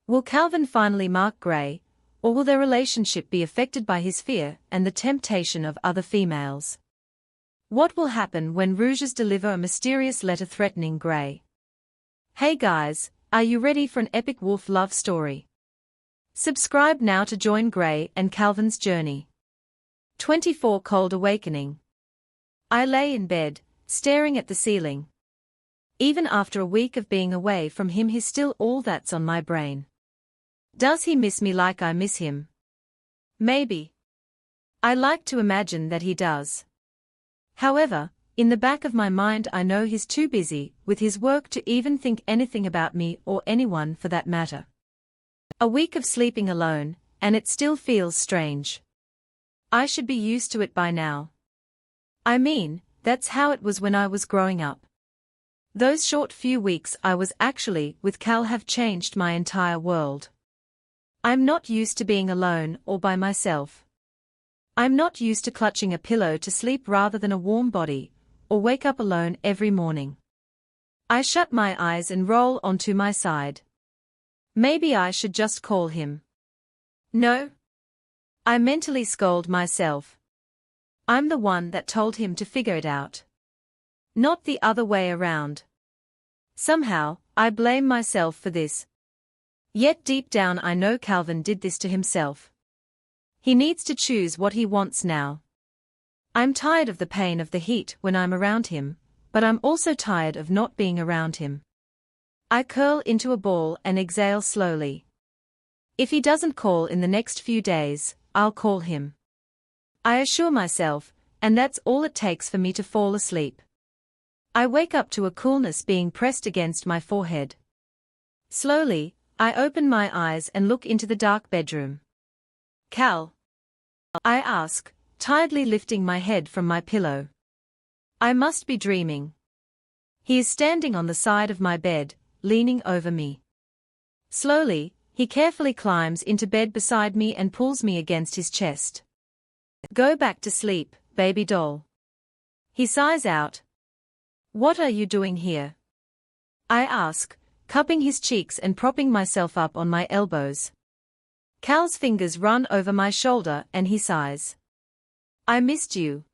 Will Calvin finally mark Grey, or will their relationship be affected by his fear and the temptation of other females? What will happen when rouges deliver a mysterious letter threatening Grey? Hey guys, are you ready for an epic wolf love story? Subscribe now to join Grey and Calvin's journey. 24 Cold Awakening. I lay in bed, staring at the ceiling. Even after a week of being away from him, he's still all that's on my brain. Does he miss me like I miss him? Maybe. I like to imagine that he does. However, in the back of my mind I know he's too busy with his work to even think anything about me or anyone for that matter. A week of sleeping alone, and it still feels strange. I should be used to it by now. I mean, that's how it was when I was growing up. Those short few weeks I was actually with Cal have changed my entire world. I'm not used to being alone or by myself. I'm not used to clutching a pillow to sleep rather than a warm body, or wake up alone every morning. I shut my eyes and roll onto my side. Maybe I should just call him. No. I mentally scold myself. I'm the one that told him to figure it out. Not the other way around. Somehow, I blame myself for this. Yet deep down I know Calvin did this to himself. He needs to choose what he wants now. I'm tired of the pain of the heat when I'm around him, but I'm also tired of not being around him. I curl into a ball and exhale slowly. If he doesn't call in the next few days, I'll call him. I assure myself, and that's all it takes for me to fall asleep. I wake up to a coolness being pressed against my forehead. Slowly, I open my eyes and look into the dark bedroom. Cal? I ask, tiredly lifting my head from my pillow. I must be dreaming. He is standing on the side of my bed, leaning over me. Slowly, he carefully climbs into bed beside me and pulls me against his chest. Go back to sleep, baby doll. He sighs out. What are you doing here? I ask, cupping his cheeks and propping myself up on my elbows. Cal's fingers run over my shoulder and he sighs. I missed you.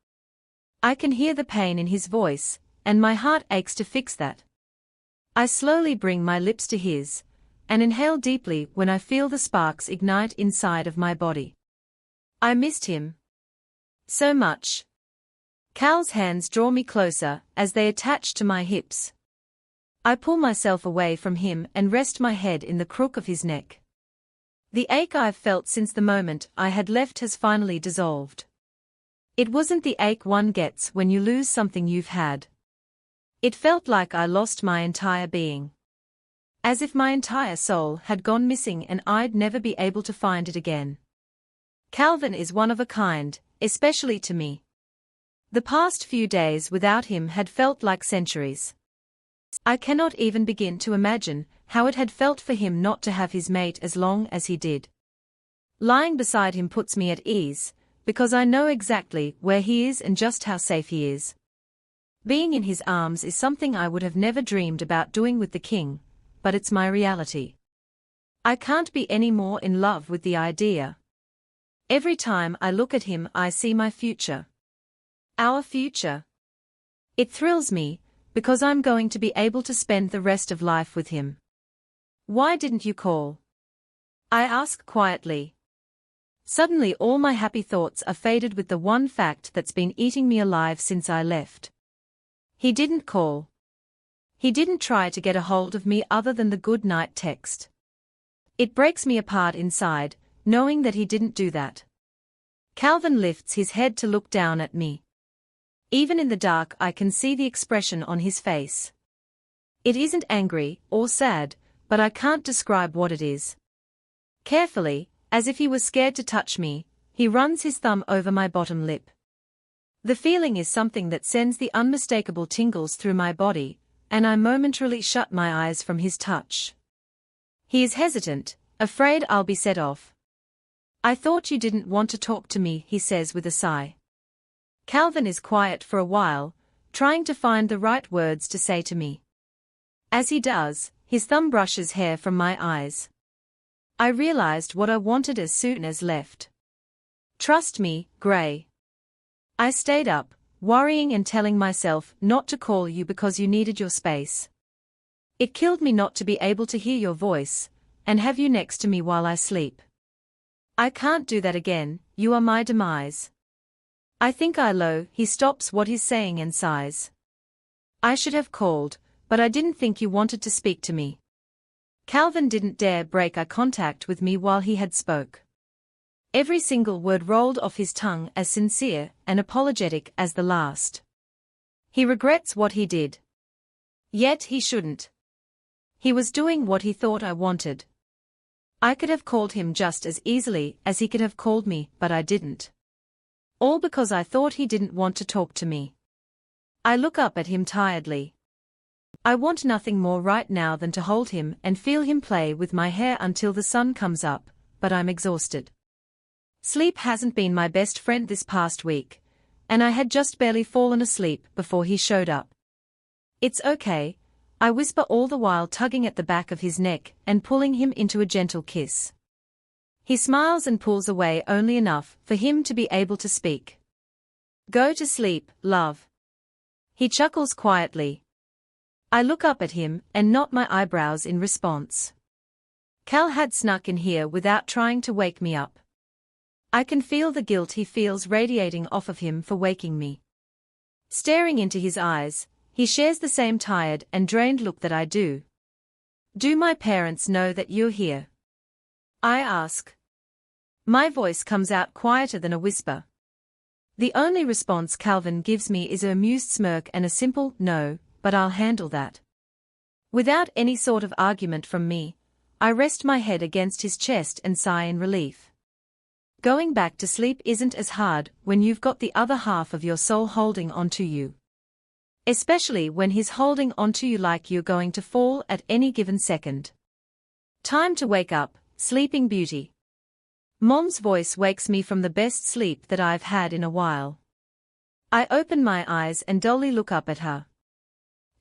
I can hear the pain in his voice, and my heart aches to fix that. I slowly bring my lips to his, and inhale deeply when I feel the sparks ignite inside of my body. I missed him. So much. Cal's hands draw me closer as they attach to my hips. I pull myself away from him and rest my head in the crook of his neck. The ache I've felt since the moment I had left has finally dissolved. It wasn't the ache one gets when you lose something you've had. It felt like I lost my entire being. As if my entire soul had gone missing and I'd never be able to find it again. Calvin is one of a kind, especially to me. The past few days without him had felt like centuries. I cannot even begin to imagine how it had felt for him not to have his mate as long as he did. Lying beside him puts me at ease, because I know exactly where he is and just how safe he is. Being in his arms is something I would have never dreamed about doing with the king, but it's my reality. I can't be any more in love with the idea. Every time I look at him I see my future. Our future. It thrills me, because I'm going to be able to spend the rest of life with him. Why didn't you call? I ask quietly. Suddenly all my happy thoughts are faded with the one fact that's been eating me alive since I left. He didn't call. He didn't try to get a hold of me other than the good night text. It breaks me apart inside, knowing that he didn't do that. Calvin lifts his head to look down at me. Even in the dark I can see the expression on his face. It isn't angry or sad, but I can't describe what it is. Carefully, as if he was scared to touch me, he runs his thumb over my bottom lip. The feeling is something that sends the unmistakable tingles through my body, and I momentarily shut my eyes from his touch. He is hesitant, afraid I'll be set off. I thought you didn't want to talk to me, he says with a sigh. Calvin is quiet for a while, trying to find the right words to say to me. As he does, his thumb brushes hair from my eyes. I realized what I wanted as soon as left. Trust me, Gray. I stayed up, worrying and telling myself not to call you because you needed your space. It killed me not to be able to hear your voice, and have you next to me while I sleep. I can't do that again, you are my demise. I think he stops what he's saying and sighs. I should have called, but I didn't think you wanted to speak to me. Calvin didn't dare break eye contact with me while he had spoke. Every single word rolled off his tongue as sincere and apologetic as the last. He regrets what he did. Yet he shouldn't. He was doing what he thought I wanted. I could have called him just as easily as he could have called me, but I didn't. All because I thought he didn't want to talk to me. I look up at him tiredly. I want nothing more right now than to hold him and feel him play with my hair until the sun comes up, but I'm exhausted. Sleep hasn't been my best friend this past week, and I had just barely fallen asleep before he showed up. It's okay, I whisper all the while tugging at the back of his neck and pulling him into a gentle kiss. He smiles and pulls away only enough for him to be able to speak. Go to sleep, love. He chuckles quietly. I look up at him and knot my eyebrows in response. Cal had snuck in here without trying to wake me up. I can feel the guilt he feels radiating off of him for waking me. Staring into his eyes, he shares the same tired and drained look that I do. Do my parents know that you're here? I ask. My voice comes out quieter than a whisper. The only response Calvin gives me is an amused smirk and a simple, no, but I'll handle that. Without any sort of argument from me, I rest my head against his chest and sigh in relief. Going back to sleep isn't as hard when you've got the other half of your soul holding onto you. Especially when he's holding onto you like you're going to fall at any given second. Time to wake up, sleeping beauty. Mom's voice wakes me from the best sleep that I've had in a while. I open my eyes and dully look up at her.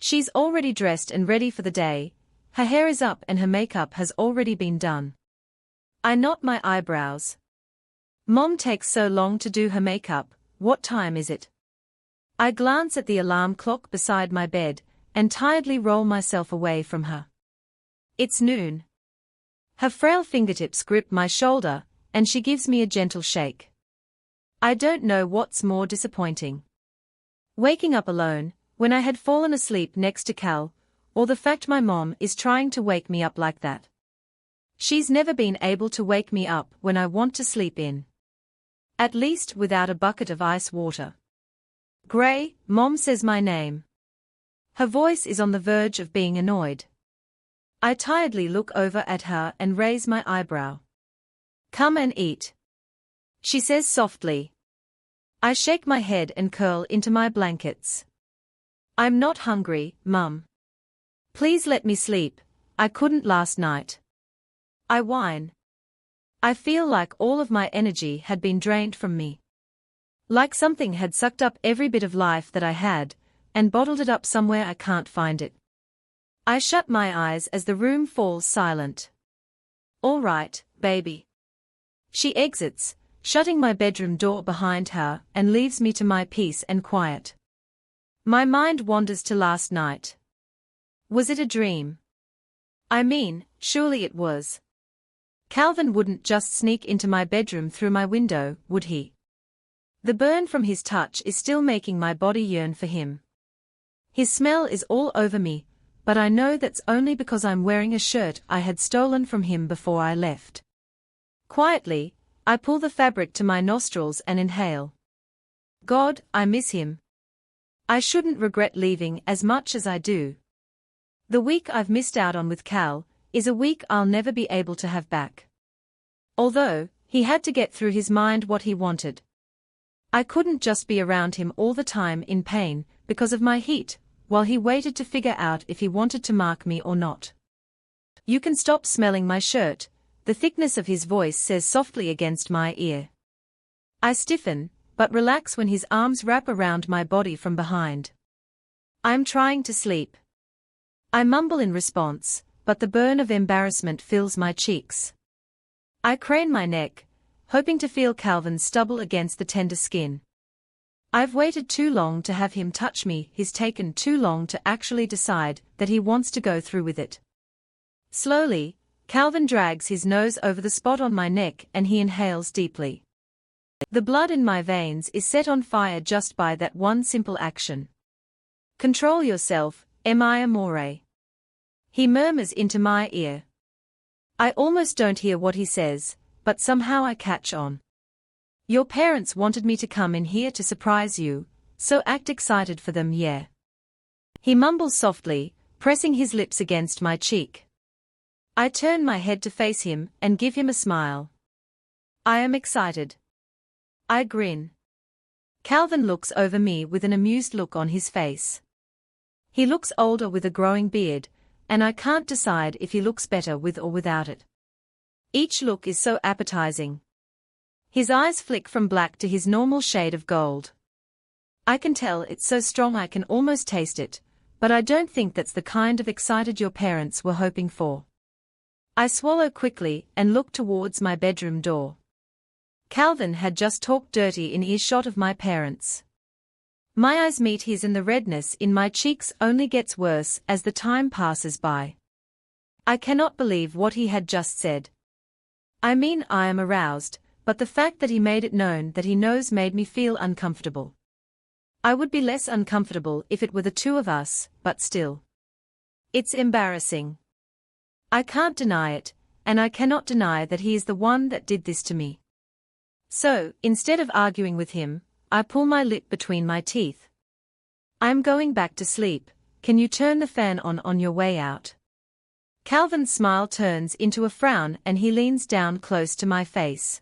She's already dressed and ready for the day, her hair is up and her makeup has already been done. I knot my eyebrows. Mom takes so long to do her makeup, what time is it? I glance at the alarm clock beside my bed, and tiredly roll myself away from her. It's noon. Her frail fingertips grip my shoulder, and she gives me a gentle shake. I don't know what's more disappointing. Waking up alone, when I had fallen asleep next to Cal, or the fact my mom is trying to wake me up like that. She's never been able to wake me up when I want to sleep in. At least without a bucket of ice water. Gray, Mom says my name. Her voice is on the verge of being annoyed. I tiredly look over at her and raise my eyebrow. Come and eat. She says softly. I shake my head and curl into my blankets. I'm not hungry, Mum. Please let me sleep, I couldn't last night. I whine. I feel like all of my energy had been drained from me. Like something had sucked up every bit of life that I had, and bottled it up somewhere I can't find it. I shut my eyes as the room falls silent. All right, baby. She exits, shutting my bedroom door behind her and leaves me to my peace and quiet. My mind wanders to last night. Was it a dream? I mean, surely it was. Calvin wouldn't just sneak into my bedroom through my window, would he? The burn from his touch is still making my body yearn for him. His smell is all over me, but I know that's only because I'm wearing a shirt I had stolen from him before I left. Quietly, I pull the fabric to my nostrils and inhale. God, I miss him. I shouldn't regret leaving as much as I do. The week I've missed out on with Cal is a week I'll never be able to have back. Although, he had to get through his mind what he wanted. I couldn't just be around him all the time in pain because of my heat, while he waited to figure out if he wanted to mark me or not. You can stop smelling my shirt, the thickness of his voice says softly against my ear. I stiffen, but relax when his arms wrap around my body from behind. I'm trying to sleep. I mumble in response, but the burn of embarrassment fills my cheeks. I crane my neck, hoping to feel Calvin's stubble against the tender skin. I've waited too long to have him touch me, he's taken too long to actually decide that he wants to go through with it. Slowly, Calvin drags his nose over the spot on my neck and he inhales deeply. The blood in my veins is set on fire just by that one simple action. Control yourself, mi amore. He murmurs into my ear. I almost don't hear what he says, but somehow I catch on. Your parents wanted me to come in here to surprise you, so act excited for them, yeah. He mumbles softly, pressing his lips against my cheek. I turn my head to face him and give him a smile. I am excited. I grin. Calvin looks over me with an amused look on his face. He looks older with a growing beard, and I can't decide if he looks better with or without it. Each look is so appetizing. His eyes flick from black to his normal shade of gold. I can tell it's so strong I can almost taste it, but I don't think that's the kind of excited your parents were hoping for. I swallow quickly and look towards my bedroom door. Calvin had just talked dirty in earshot of my parents. My eyes meet his and the redness in my cheeks only gets worse as the time passes by. I cannot believe what he had just said. I mean, I am aroused, but the fact that he made it known that he knows made me feel uncomfortable. I would be less uncomfortable if it were the two of us, but still. It's embarrassing. I can't deny it, and I cannot deny that he is the one that did this to me. So, instead of arguing with him, I pull my lip between my teeth. I'm going back to sleep, can you turn the fan on your way out? Calvin's smile turns into a frown and he leans down close to my face.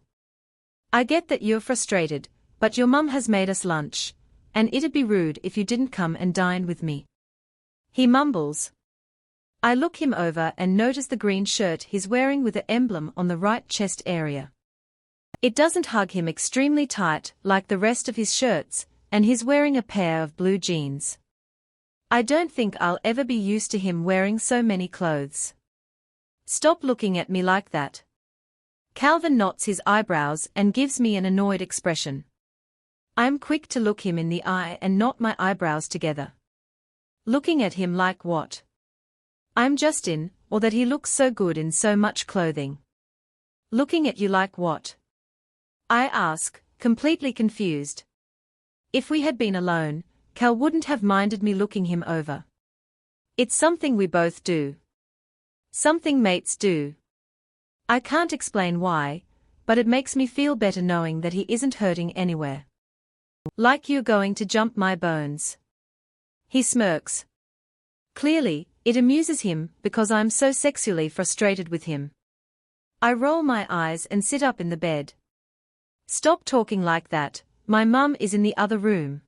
I get that you're frustrated, but your mum has made us lunch, and it'd be rude if you didn't come and dine with me. He mumbles. I look him over and notice the green shirt he's wearing with the emblem on the right chest area. It doesn't hug him extremely tight like the rest of his shirts, and he's wearing a pair of blue jeans. I don't think I'll ever be used to him wearing so many clothes. Stop looking at me like that. Calvin knots his eyebrows and gives me an annoyed expression. I'm quick to look him in the eye and knot my eyebrows together. Looking at him like what? I'm just in, or that he looks so good in so much clothing. Looking at you like what? I ask, completely confused. If we had been alone, Cal wouldn't have minded me looking him over. It's something we both do. Something mates do. I can't explain why, but it makes me feel better knowing that he isn't hurting anywhere. Like you're going to jump my bones. He smirks. Clearly, it amuses him because I'm so sexually frustrated with him. I roll my eyes and sit up in the bed. Stop talking like that, my mum is in the other room.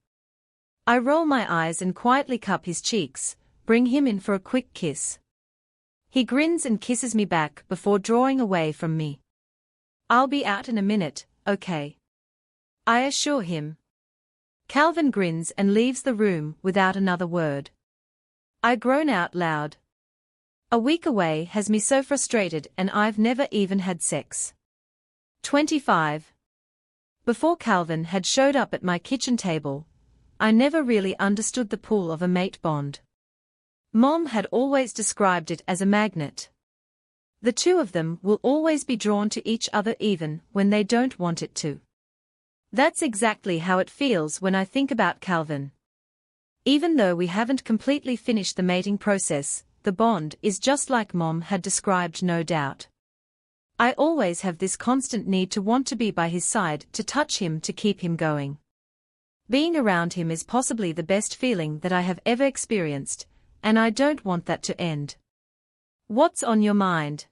I roll my eyes and quietly cup his cheeks, bring him in for a quick kiss. He grins and kisses me back before drawing away from me. I'll be out in a minute, okay? I assure him. Calvin grins and leaves the room without another word. I groan out loud. A week away has me so frustrated and I've never even had sex. 25. Before Calvin had showed up at my kitchen table, I never really understood the pull of a mate bond. Mom had always described it as a magnet. The two of them will always be drawn to each other even when they don't want it to. That's exactly how it feels when I think about Calvin. Even though we haven't completely finished the mating process, the bond is just like Mom had described, no doubt. I always have this constant need to want to be by his side, to touch him, to keep him going. Being around him is possibly the best feeling that I have ever experienced, and I don't want that to end. What's on your mind?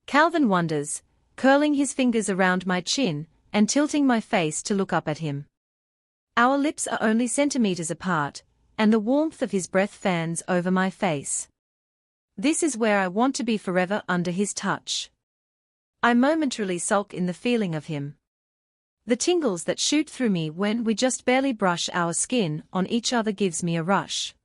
Calvin wonders, curling his fingers around my chin and tilting my face to look up at him. Our lips are only centimeters apart, and the warmth of his breath fans over my face. This is where I want to be forever, under his touch. I momentarily sulk in the feeling of him. The tingles that shoot through me when we just barely brush our skin on each other gives me a rush.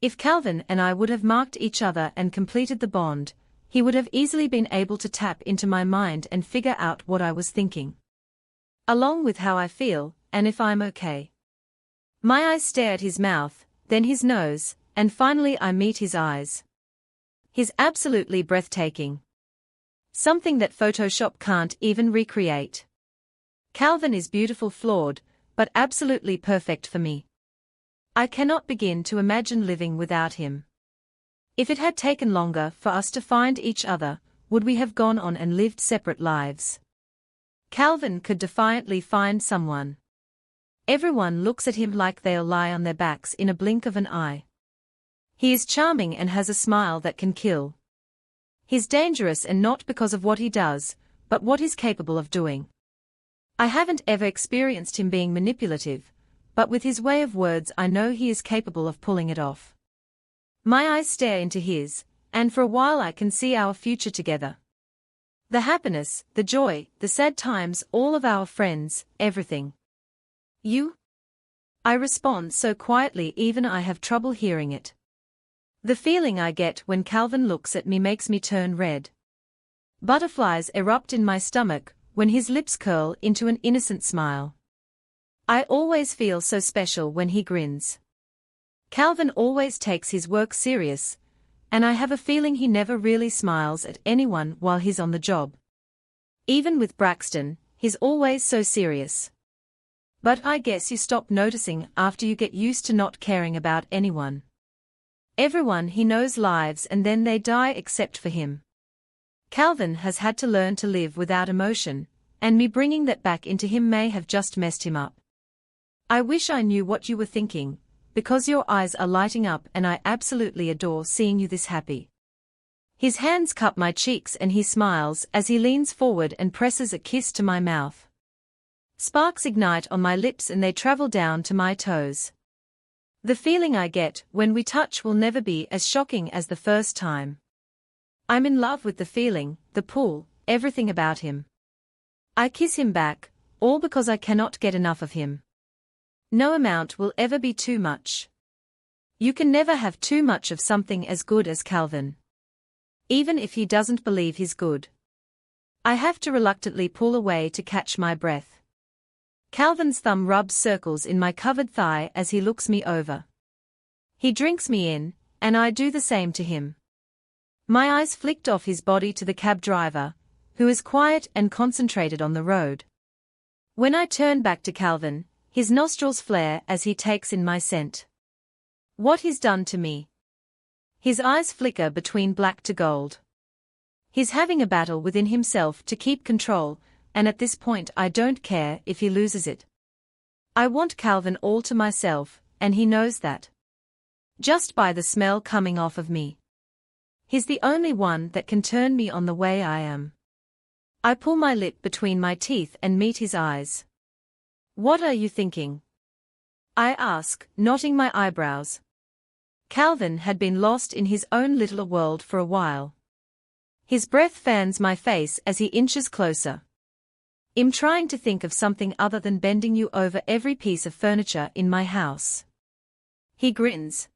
If Calvin and I would have marked each other and completed the bond, he would have easily been able to tap into my mind and figure out what I was thinking. Along with how I feel, and if I'm okay. My eyes stare at his mouth, then his nose, and finally I meet his eyes. He's absolutely breathtaking. Something that Photoshop can't even recreate. Calvin is beautiful, flawed, but absolutely perfect for me. I cannot begin to imagine living without him. If it had taken longer for us to find each other, would we have gone on and lived separate lives? Calvin could defiantly find someone. Everyone looks at him like they'll lie on their backs in a blink of an eye. He is charming and has a smile that can kill. He's dangerous, and not because of what he does, but what he's capable of doing. I haven't ever experienced him being manipulative, but with his way of words I know he is capable of pulling it off. My eyes stare into his, and for a while I can see our future together. The happiness, the joy, the sad times, all of our friends, everything. You? I respond so quietly even I have trouble hearing it. The feeling I get when Calvin looks at me makes me turn red. Butterflies erupt in my stomach when his lips curl into an innocent smile. I always feel so special when he grins. Calvin always takes his work serious, and I have a feeling he never really smiles at anyone while he's on the job. Even with Braxton, he's always so serious. But I guess you stop noticing after you get used to not caring about anyone. Everyone he knows lives and then they die except for him. Calvin has had to learn to live without emotion, and me bringing that back into him may have just messed him up. I wish I knew what you were thinking, because your eyes are lighting up and I absolutely adore seeing you this happy. His hands cup my cheeks and he smiles as he leans forward and presses a kiss to my mouth. Sparks ignite on my lips and they travel down to my toes. The feeling I get when we touch will never be as shocking as the first time. I'm in love with the feeling, the pull, everything about him. I kiss him back, all because I cannot get enough of him. No amount will ever be too much. You can never have too much of something as good as Calvin. Even if he doesn't believe he's good. I have to reluctantly pull away to catch my breath. Calvin's thumb rubs circles in my covered thigh as he looks me over. He drinks me in, and I do the same to him. My eyes flicked off his body to the cab driver, who is quiet and concentrated on the road. When I turn back to Calvin, his nostrils flare as he takes in my scent. What he's done to me. His eyes flicker between black to gold. He's having a battle within himself to keep control, and at this point I don't care if he loses it. I want Calvin all to myself, and he knows that. Just by the smell coming off of me. He's the only one that can turn me on the way I am. I pull my lip between my teeth and meet his eyes. What are you thinking? I ask, knotting my eyebrows. Calvin had been lost in his own little world for a while. His breath fans my face as he inches closer. I'm trying to think of something other than bending you over every piece of furniture in my house. He grins.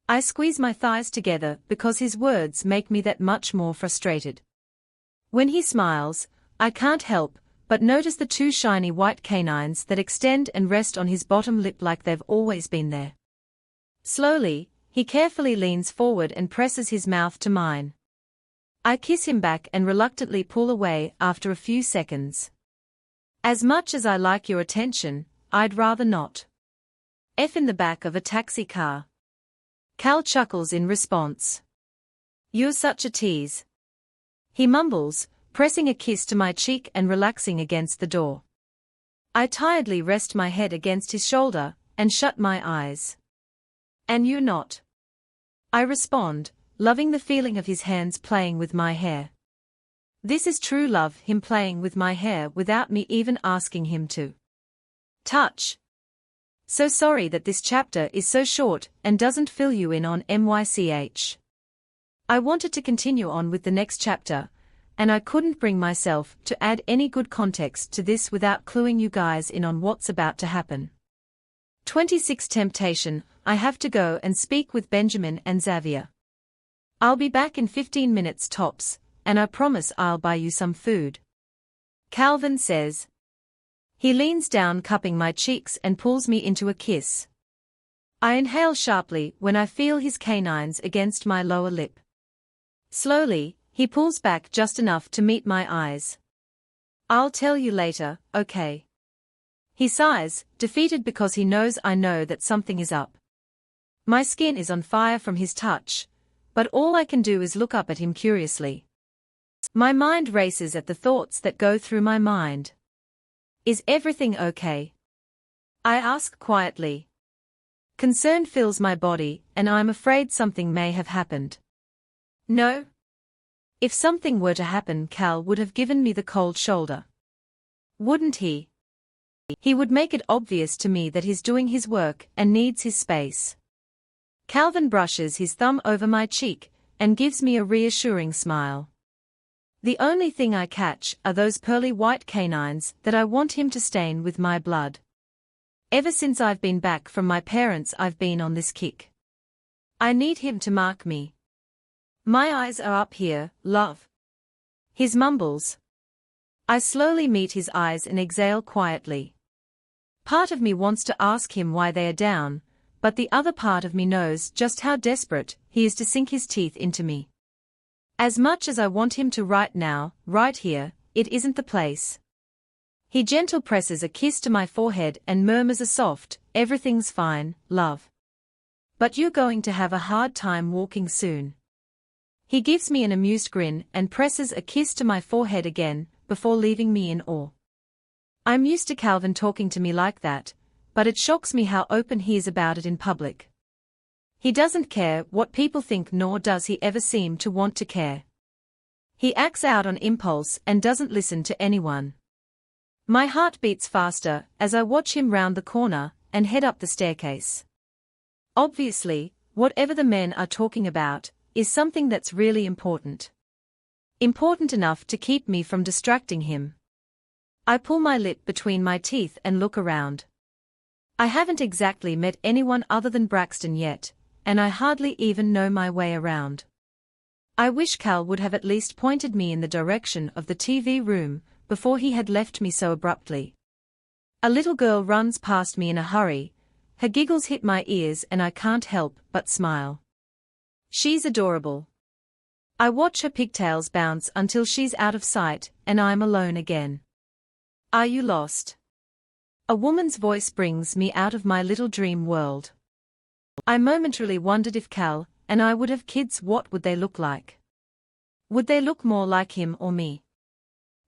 I squeeze my thighs together because his words make me that much more frustrated. When he smiles, I can't help but notice the two shiny white canines that extend and rest on his bottom lip like they've always been there. Slowly, he carefully leans forward and presses his mouth to mine. I kiss him back and reluctantly pull away after a few seconds. As much as I like your attention, I'd rather not. F in the back of a taxi car. Cal chuckles in response. You're such a tease. He mumbles, pressing a kiss to my cheek and relaxing against the door. I tiredly rest my head against his shoulder and shut my eyes. And you're not. I respond, loving the feeling of his hands playing with my hair. This is true love, him playing with my hair without me even asking him to. Touch. So sorry that this chapter is so short and doesn't fill you in on MYCH. I wanted to continue on with the next chapter, and I couldn't bring myself to add any good context to this without cluing you guys in on what's about to happen. 26 Temptation. I have to go and speak with Benjamin and Xavier. I'll be back in 15 minutes tops, and I promise I'll buy you some food. Calvin says. He leans down, cupping my cheeks, and pulls me into a kiss. I inhale sharply when I feel his canines against my lower lip. Slowly, he pulls back just enough to meet my eyes. I'll tell you later, okay? He sighs, defeated because he knows I know that something is up. My skin is on fire from his touch, but all I can do is look up at him curiously. My mind races at the thoughts that go through my mind. Is everything okay? I ask quietly. Concern fills my body, and I'm afraid something may have happened. No? If something were to happen, Cal would have given me the cold shoulder. Wouldn't he? He would make it obvious to me that he's doing his work and needs his space. Calvin brushes his thumb over my cheek and gives me a reassuring smile. The only thing I catch are those pearly white canines that I want him to stain with my blood. Ever since I've been back from my parents, I've been on this kick. I need him to mark me. My eyes are up here, love. He mumbles. I slowly meet his eyes and exhale quietly. Part of me wants to ask him why they are down, but the other part of me knows just how desperate he is to sink his teeth into me. As much as I want him to right now, right here, it isn't the place. He gently presses a kiss to my forehead and murmurs a soft, everything's fine, love. But you're going to have a hard time walking soon. He gives me an amused grin and presses a kiss to my forehead again, before leaving me in awe. I'm used to Calvin talking to me like that, but it shocks me how open he is about it in public. He doesn't care what people think, nor does he ever seem to want to care. He acts out on impulse and doesn't listen to anyone. My heart beats faster as I watch him round the corner and head up the staircase. Obviously, whatever the men are talking about is something that's really important. Important enough to keep me from distracting him. I pull my lip between my teeth and look around. I haven't exactly met anyone other than Braxton yet, and I hardly even know my way around. I wish Cal would have at least pointed me in the direction of the TV room before he had left me so abruptly. A little girl runs past me in a hurry, her giggles hit my ears and I can't help but smile. She's adorable. I watch her pigtails bounce until she's out of sight and I'm alone again. Are you lost? A woman's voice brings me out of my little dream world. I momentarily wondered if Cal and I would have kids, what would they look like? Would they look more like him or me?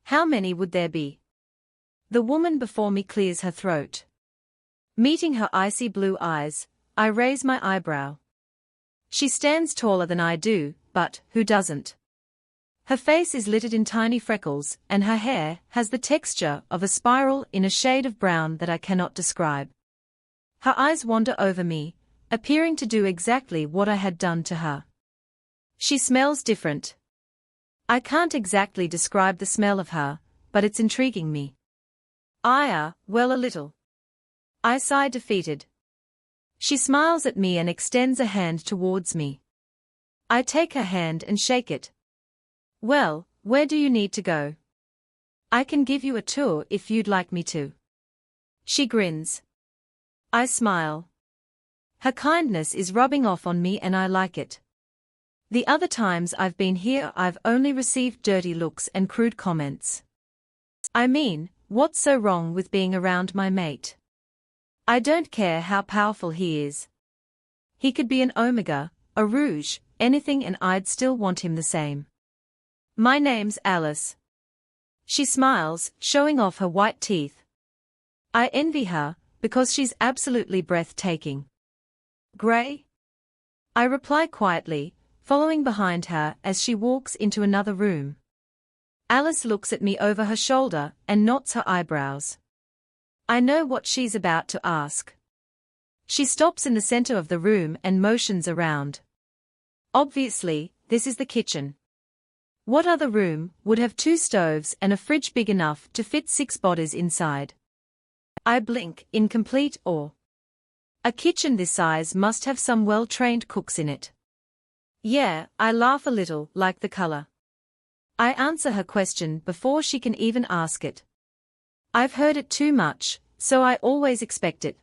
How many would there be? The woman before me clears her throat. Meeting her icy blue eyes, I raise my eyebrow. She stands taller than I do, but who doesn't? Her face is littered in tiny freckles, and her hair has the texture of a spiral in a shade of brown that I cannot describe. Her eyes wander over me, appearing to do exactly what I had done to her. She smells different. I can't exactly describe the smell of her, but it's intriguing me. Well, a little. I sigh defeated. She smiles at me and extends a hand towards me. I take her hand and shake it. Well, where do you need to go? I can give you a tour if you'd like me to. She grins. I smile. Her kindness is rubbing off on me and I like it. The other times I've been here I've only received dirty looks and crude comments. I mean, what's so wrong with being around my mate? I don't care how powerful he is. He could be an omega, a rouge, anything, and I'd still want him the same. My name's Alice. She smiles, showing off her white teeth. I envy her, because she's absolutely breathtaking. Gray? I reply quietly, following behind her as she walks into another room. Alice looks at me over her shoulder and knots her eyebrows. I know what she's about to ask. She stops in the center of the room and motions around. Obviously, this is the kitchen. What other room would have 2 stoves and a fridge big enough to fit 6 bodies inside? I blink in complete awe. A kitchen this size must have some well-trained cooks in it. Yeah, I laugh a little, like the color. I answer her question before she can even ask it. I've heard it too much, so I always expect it.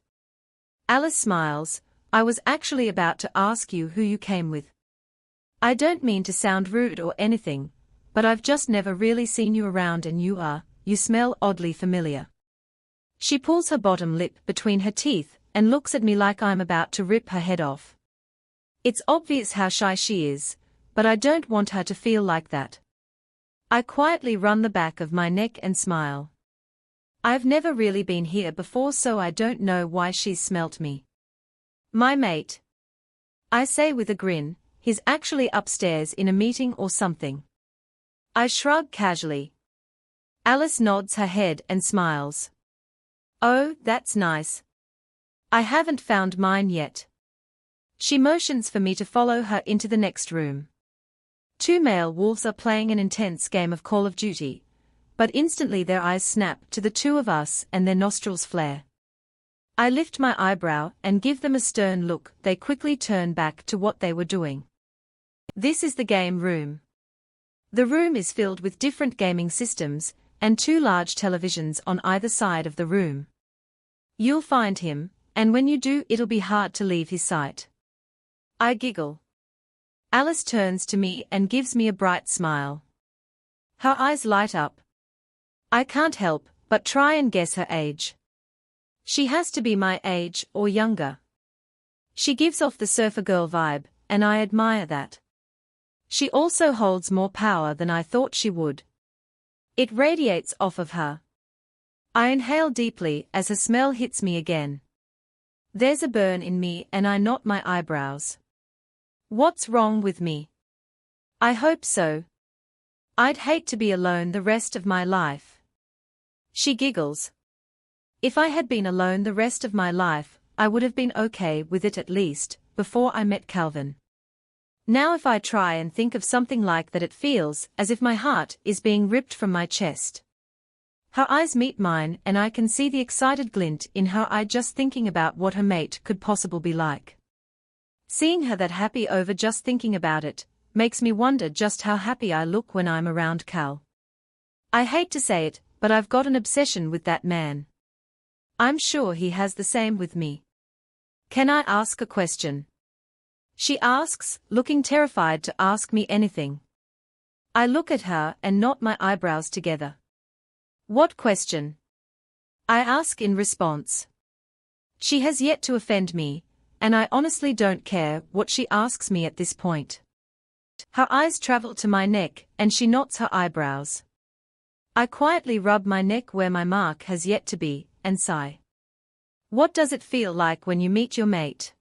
Alice smiles. I was actually about to ask you who you came with. I don't mean to sound rude or anything, but I've just never really seen you around and you smell oddly familiar. She pulls her bottom lip between her teeth and looks at me like I'm about to rip her head off. It's obvious how shy she is, but I don't want her to feel like that. I quietly run the back of my neck and smile. I've never really been here before, so I don't know why she's smelt me. My mate, I say with a grin, he's actually upstairs in a meeting or something. I shrug casually. Alice nods her head and smiles. Oh, that's nice. I haven't found mine yet. She motions for me to follow her into the next room. Two male wolves are playing an intense game of Call of Duty, but instantly their eyes snap to the two of us and their nostrils flare. I lift my eyebrow and give them a stern look. They quickly turn back to what they were doing. This is the game room. The room is filled with different gaming systems, and two large televisions on either side of the room. You'll find him, and when you do, it'll be hard to leave his sight. I giggle. Alice turns to me and gives me a bright smile. Her eyes light up. I can't help but try and guess her age. She has to be my age or younger. She gives off the surfer girl vibe, and I admire that. She also holds more power than I thought she would. It radiates off of her. I inhale deeply as her smell hits me again. There's a burn in me and I knot my eyebrows. What's wrong with me? I hope so. I'd hate to be alone the rest of my life. She giggles. If I had been alone the rest of my life, I would have been okay with it, at least, before I met Calvin. Now if I try and think of something like that, it feels as if my heart is being ripped from my chest. Her eyes meet mine and I can see the excited glint in her eye just thinking about what her mate could possibly be like. Seeing her that happy over just thinking about it, makes me wonder just how happy I look when I'm around Cal. I hate to say it, but I've got an obsession with that man. I'm sure he has the same with me. Can I ask a question? She asks, looking terrified to ask me anything. I look at her and knot my eyebrows together. What question? I ask in response. She has yet to offend me, and I honestly don't care what she asks me at this point. Her eyes travel to my neck and she knots her eyebrows. I quietly rub my neck where my mark has yet to be, and sigh. What does it feel like when you meet your mate?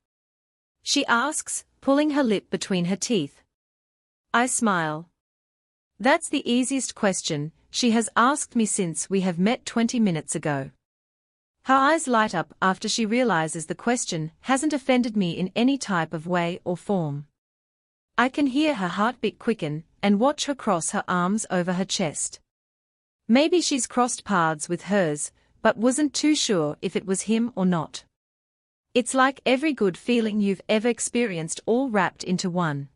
She asks, pulling her lip between her teeth. I smile. That's the easiest question she has asked me since we have met 20 minutes ago. Her eyes light up after she realizes the question hasn't offended me in any type of way or form. I can hear her heartbeat quicken and watch her cross her arms over her chest. Maybe she's crossed paths with hers, but wasn't too sure if it was him or not. It's like every good feeling you've ever experienced all wrapped into one.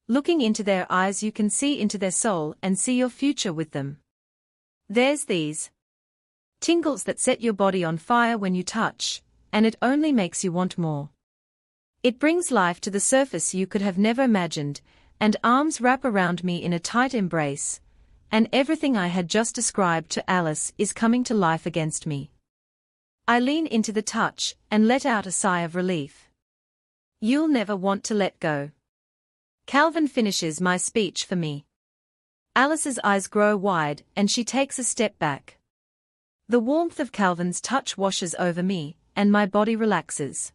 Looking into their eyes, you can see into their soul and see your future with them. There's these tingles that set your body on fire when you touch, and it only makes you want more. It brings life to the surface you could have never imagined, and arms wrap around me in a tight embrace, and everything I had just described to Alice is coming to life against me. I lean into the touch and let out a sigh of relief. You'll never want to let go. Calvin finishes my speech for me. Alice's eyes grow wide and she takes a step back. The warmth of Calvin's touch washes over me, and my body relaxes.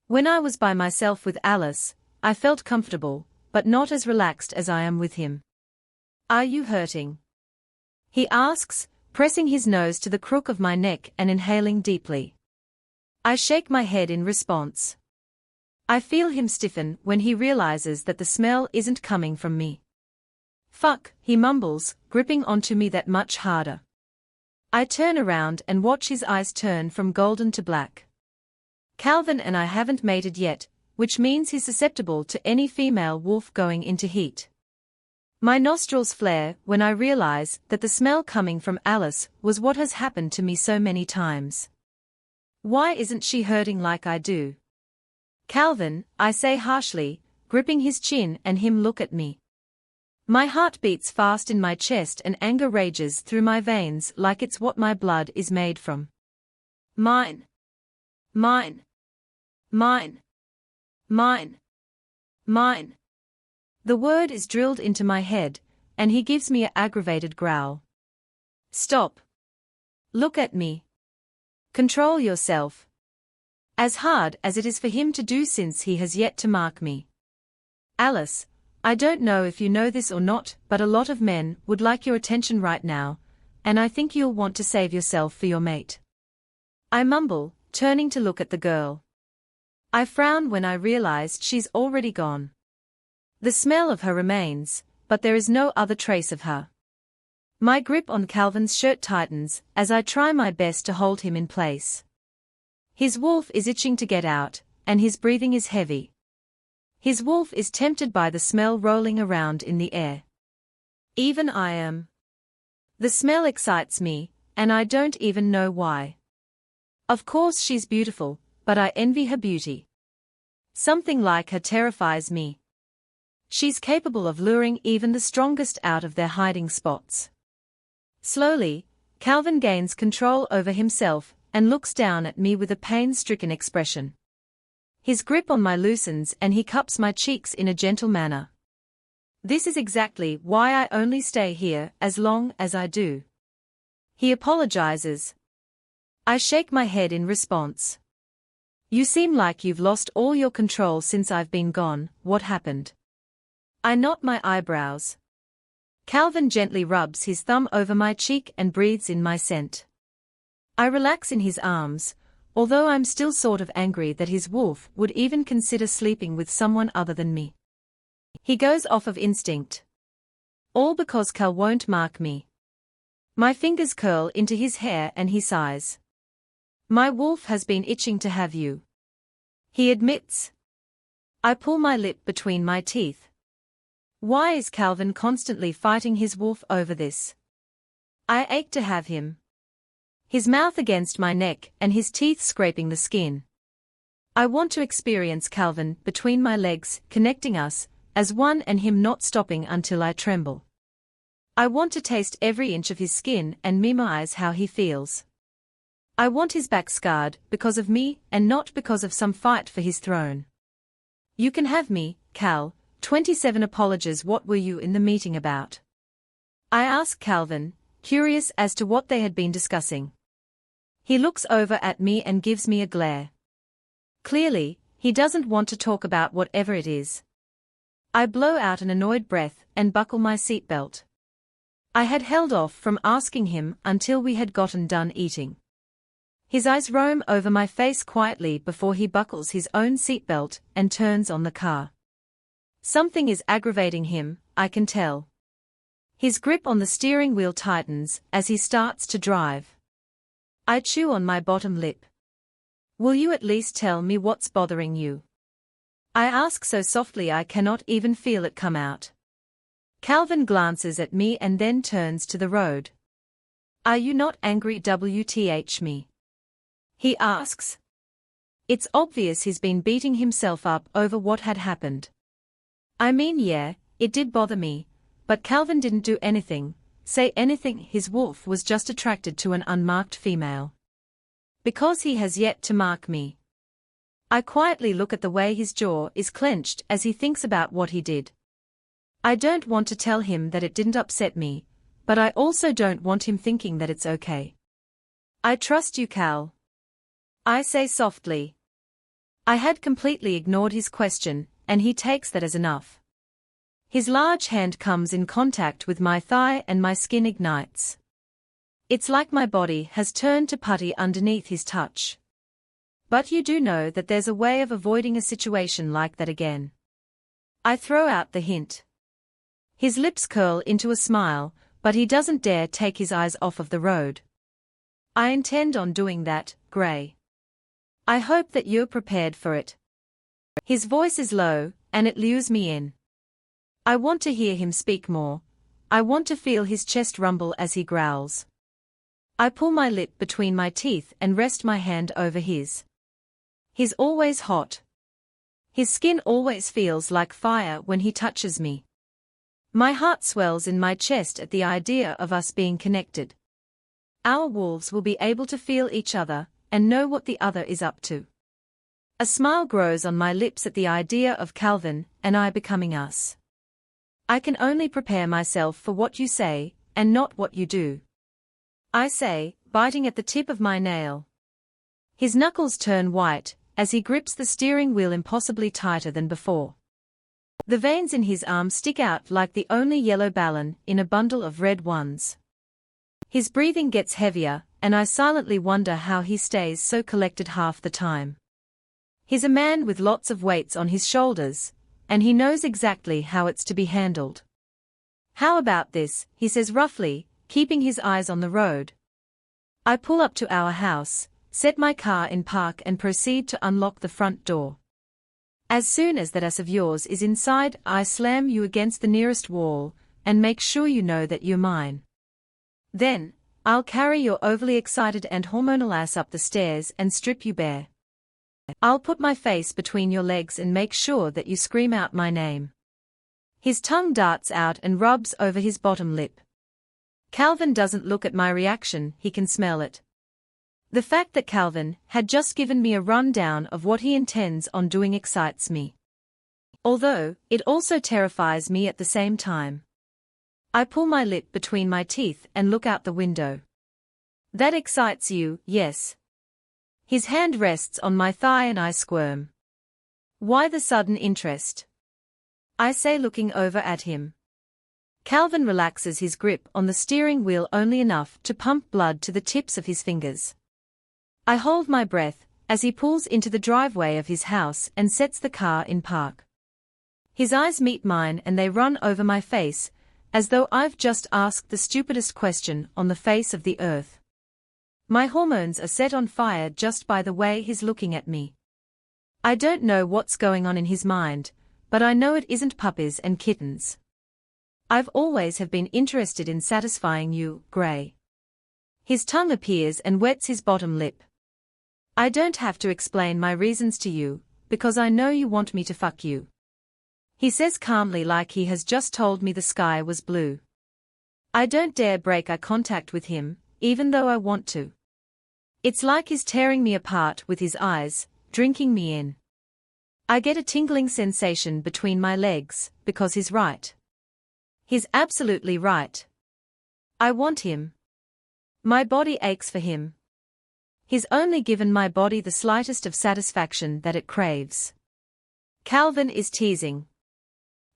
When I was by myself with Alice, I felt comfortable, but not as relaxed as I am with him. Are you hurting? He asks, pressing his nose to the crook of my neck and inhaling deeply. I shake my head in response. I feel him stiffen when he realizes that the smell isn't coming from me. Fuck, he mumbles, gripping onto me that much harder. I turn around and watch his eyes turn from golden to black. Calvin and I haven't mated yet, which means he's susceptible to any female wolf going into heat. My nostrils flare when I realize that the smell coming from Alice was what has happened to me so many times. Why isn't she hurting like I do? Calvin, I say harshly, gripping his chin and him look at me. My heart beats fast in my chest and anger rages through my veins like it's what my blood is made from. Mine. Mine. Mine. Mine. Mine. The word is drilled into my head, and he gives me an aggravated growl. Stop. Look at me. Control yourself. As hard as it is for him to do since he has yet to mark me. Alice, I don't know if you know this or not, but a lot of men would like your attention right now, and I think you'll want to save yourself for your mate. I mumble, turning to look at the girl. I frown when I realize she's already gone. The smell of her remains, but there is no other trace of her. My grip on Calvin's shirt tightens as I try my best to hold him in place. His wolf is itching to get out, and his breathing is heavy. His wolf is tempted by the smell rolling around in the air. Even I am. The smell excites me, and I don't even know why. Of course she's beautiful, but I envy her beauty. Something like her terrifies me. She's capable of luring even the strongest out of their hiding spots. Slowly, Calvin gains control over himself and looks down at me with a pain-stricken expression. His grip on my loosens and he cups my cheeks in a gentle manner. This is exactly why I only stay here as long as I do. He apologizes. I shake my head in response. You seem like you've lost all your control since I've been gone. What happened? I knot my eyebrows. Calvin gently rubs his thumb over my cheek and breathes in my scent. I relax in his arms, although I'm still sort of angry that his wolf would even consider sleeping with someone other than me. He goes off of instinct. All because Cal won't mark me. My fingers curl into his hair and he sighs. My wolf has been itching to have you. He admits. I pull my lip between my teeth. Why is Calvin constantly fighting his wolf over this? I ache to have him. His mouth against my neck and his teeth scraping the skin. I want to experience Calvin between my legs, connecting us as one and him not stopping until I tremble. I want to taste every inch of his skin and memorize how he feels. I want his back scarred because of me and not because of some fight for his throne. You can have me, Cal. 27 Apologies. What were you in the meeting about? I ask Calvin, curious as to what they had been discussing. He looks over at me and gives me a glare. Clearly, he doesn't want to talk about whatever it is. I blow out an annoyed breath and buckle my seatbelt. I had held off from asking him until we had gotten done eating. His eyes roam over my face quietly before he buckles his own seatbelt and turns on the car. Something is aggravating him, I can tell. His grip on the steering wheel tightens as he starts to drive. I chew on my bottom lip. Will you at least tell me what's bothering you? I ask so softly I cannot even feel it come out. Calvin glances at me and then turns to the road. Are you not angry? WTH me? He asks. It's obvious he's been beating himself up over what had happened. I mean, yeah, it did bother me, but Calvin didn't do anything, say anything. His wolf was just attracted to an unmarked female. Because he has yet to mark me. I quietly look at the way his jaw is clenched as he thinks about what he did. I don't want to tell him that it didn't upset me, but I also don't want him thinking that it's okay. I trust you, Cal. I say softly. I had completely ignored his question, and he takes that as enough. His large hand comes in contact with my thigh and my skin ignites. It's like my body has turned to putty underneath his touch. But you do know that there's a way of avoiding a situation like that again. I throw out the hint. His lips curl into a smile, but he doesn't dare take his eyes off of the road. I intend on doing that, Gray. I hope that you're prepared for it. His voice is low, and it lures me in. I want to hear him speak more. I want to feel his chest rumble as he growls. I pull my lip between my teeth and rest my hand over his. He's always hot. His skin always feels like fire when he touches me. My heart swells in my chest at the idea of us being connected. Our wolves will be able to feel each other and know what the other is up to. A smile grows on my lips at the idea of Calvin and I becoming us. I can only prepare myself for what you say, and not what you do. I say, biting at the tip of my nail. His knuckles turn white, as he grips the steering wheel impossibly tighter than before. The veins in his arm stick out like the only yellow ballon in a bundle of red ones. His breathing gets heavier, and I silently wonder how he stays so collected half the time. He's a man with lots of weights on his shoulders, and he knows exactly how it's to be handled. How about this, he says roughly, keeping his eyes on the road. I pull up to our house, set my car in park and proceed to unlock the front door. As soon as that ass of yours is inside, I slam you against the nearest wall, and make sure you know that you're mine. Then, I'll carry your overly excited and hormonal ass up the stairs and strip you bare. I'll put my face between your legs and make sure that you scream out my name. His tongue darts out and rubs over his bottom lip. Calvin doesn't look at my reaction, he can smell it. The fact that Calvin had just given me a rundown of what he intends on doing excites me. Although, it also terrifies me at the same time. I pull my lip between my teeth and look out the window. That excites you, yes. His hand rests on my thigh and I squirm. Why the sudden interest? I say, looking over at him. Calvin relaxes his grip on the steering wheel only enough to pump blood to the tips of his fingers. I hold my breath as he pulls into the driveway of his house and sets the car in park. His eyes meet mine and they run over my face, as though I've just asked the stupidest question on the face of the earth. My hormones are set on fire just by the way he's looking at me. I don't know what's going on in his mind, but I know it isn't puppies and kittens. I've always have been interested in satisfying you, Gray. His tongue appears and wets his bottom lip. I don't have to explain my reasons to you, because I know you want me to fuck you. He says calmly, like he has just told me the sky was blue. I don't dare break eye contact with him, even though I want to. It's like he's tearing me apart with his eyes, drinking me in. I get a tingling sensation between my legs, because he's right. He's absolutely right. I want him. My body aches for him. He's only given my body the slightest of satisfaction that it craves. Calvin is teasing.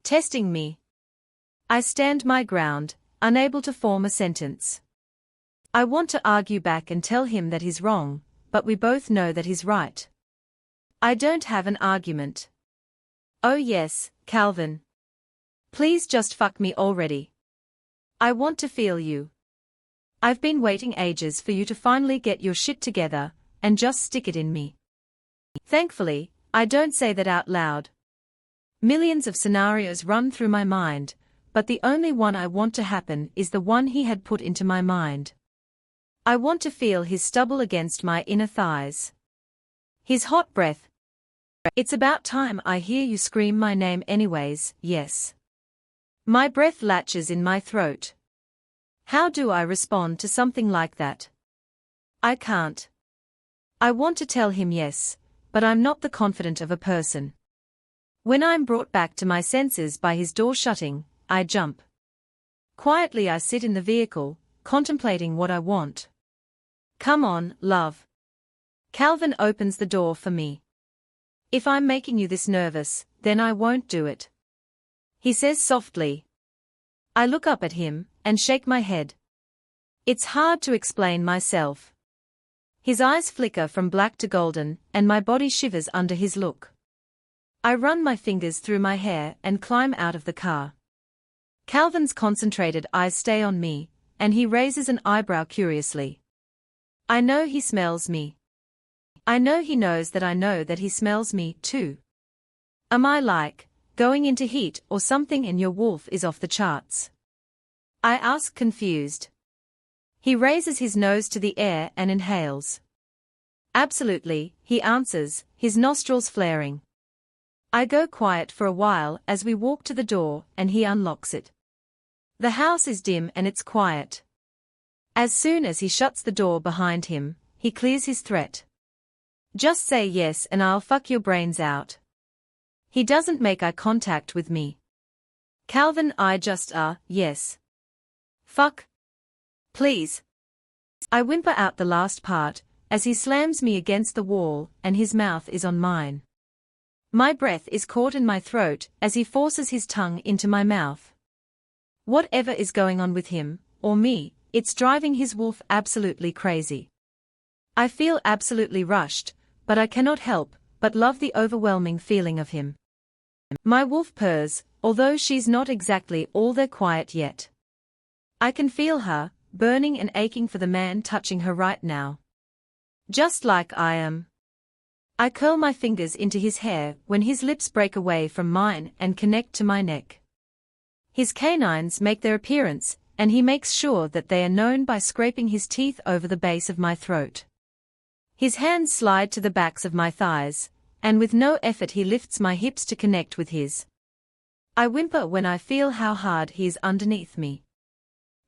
Testing me. I stand my ground, unable to form a sentence. I want to argue back and tell him that he's wrong, but we both know that he's right. I don't have an argument. Oh yes, Calvin. Please just fuck me already. I want to feel you. I've been waiting ages for you to finally get your shit together, and just stick it in me. Thankfully, I don't say that out loud. Millions of scenarios run through my mind, but the only one I want to happen is the one he had put into my mind. I want to feel his stubble against my inner thighs. His hot breath. It's about time I hear you scream my name anyways, yes. My breath latches in my throat. How do I respond to something like that? I can't. I want to tell him yes, but I'm not the confident of a person. When I'm brought back to my senses by his door shutting, I jump. Quietly I sit in the vehicle, contemplating what I want. Come on, love. Calvin opens the door for me. If I'm making you this nervous, then I won't do it. He says softly. I look up at him, and shake my head. It's hard to explain myself. His eyes flicker from black to golden, and my body shivers under his look. I run my fingers through my hair and climb out of the car. Calvin's concentrated eyes stay on me, and he raises an eyebrow curiously. I know he smells me. I know he knows that I know that he smells me, too. Am I like, going into heat or something and your wolf is off the charts? I ask confused. He raises his nose to the air and inhales. Absolutely, he answers, his nostrils flaring. I go quiet for a while as we walk to the door and he unlocks it. The house is dim and it's quiet. As soon as he shuts the door behind him, he clears his threat. Just say yes and I'll fuck your brains out. He doesn't make eye contact with me. Calvin, I just yes. Fuck. Please. I whimper out the last part, as he slams me against the wall and his mouth is on mine. My breath is caught in my throat as he forces his tongue into my mouth. Whatever is going on with him, or me, it's driving his wolf absolutely crazy. I feel absolutely rushed, but I cannot help but love the overwhelming feeling of him. My wolf purrs, although she's not exactly all that quiet yet. I can feel her, burning and aching for the man touching her right now. Just like I am. I curl my fingers into his hair when his lips break away from mine and connect to my neck. His canines make their appearance, and he makes sure that they are known by scraping his teeth over the base of my throat. His hands slide to the backs of my thighs, and with no effort he lifts my hips to connect with his. I whimper when I feel how hard he is underneath me.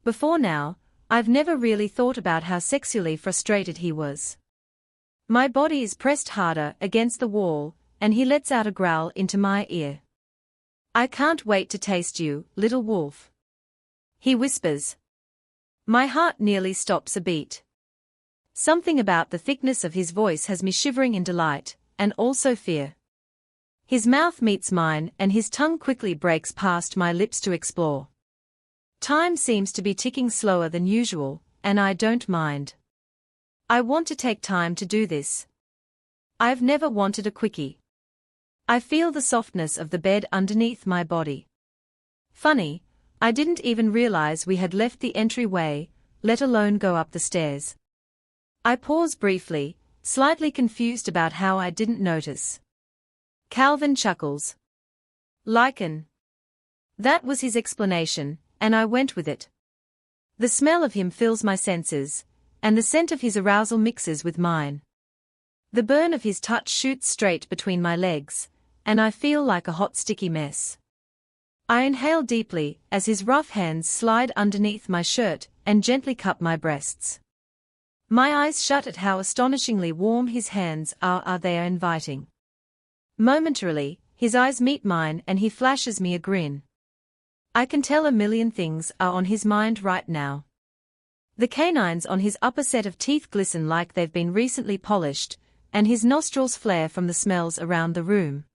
Before now, I've never really thought about how sexually frustrated he was. My body is pressed harder against the wall, and he lets out a growl into my ear. I can't wait to taste you, little wolf. He whispers. My heart nearly stops a beat. Something about the thickness of his voice has me shivering in delight, and also fear. His mouth meets mine and his tongue quickly breaks past my lips to explore. Time seems to be ticking slower than usual, and I don't mind. I want to take time to do this. I've never wanted a quickie. I feel the softness of the bed underneath my body. Funny, I didn't even realize we had left the entryway, let alone go up the stairs. I pause briefly, slightly confused about how I didn't notice. Calvin chuckles. Lycan. That was his explanation, and I went with it. The smell of him fills my senses, and the scent of his arousal mixes with mine. The burn of his touch shoots straight between my legs, and I feel like a hot sticky mess. I inhale deeply as his rough hands slide underneath my shirt and gently cup my breasts. My eyes shut at how astonishingly warm his hands are they are inviting. Momentarily, his eyes meet mine and he flashes me a grin. I can tell a million things are on his mind right now. The canines on his upper set of teeth glisten like they've been recently polished, and his nostrils flare from the smells around the room.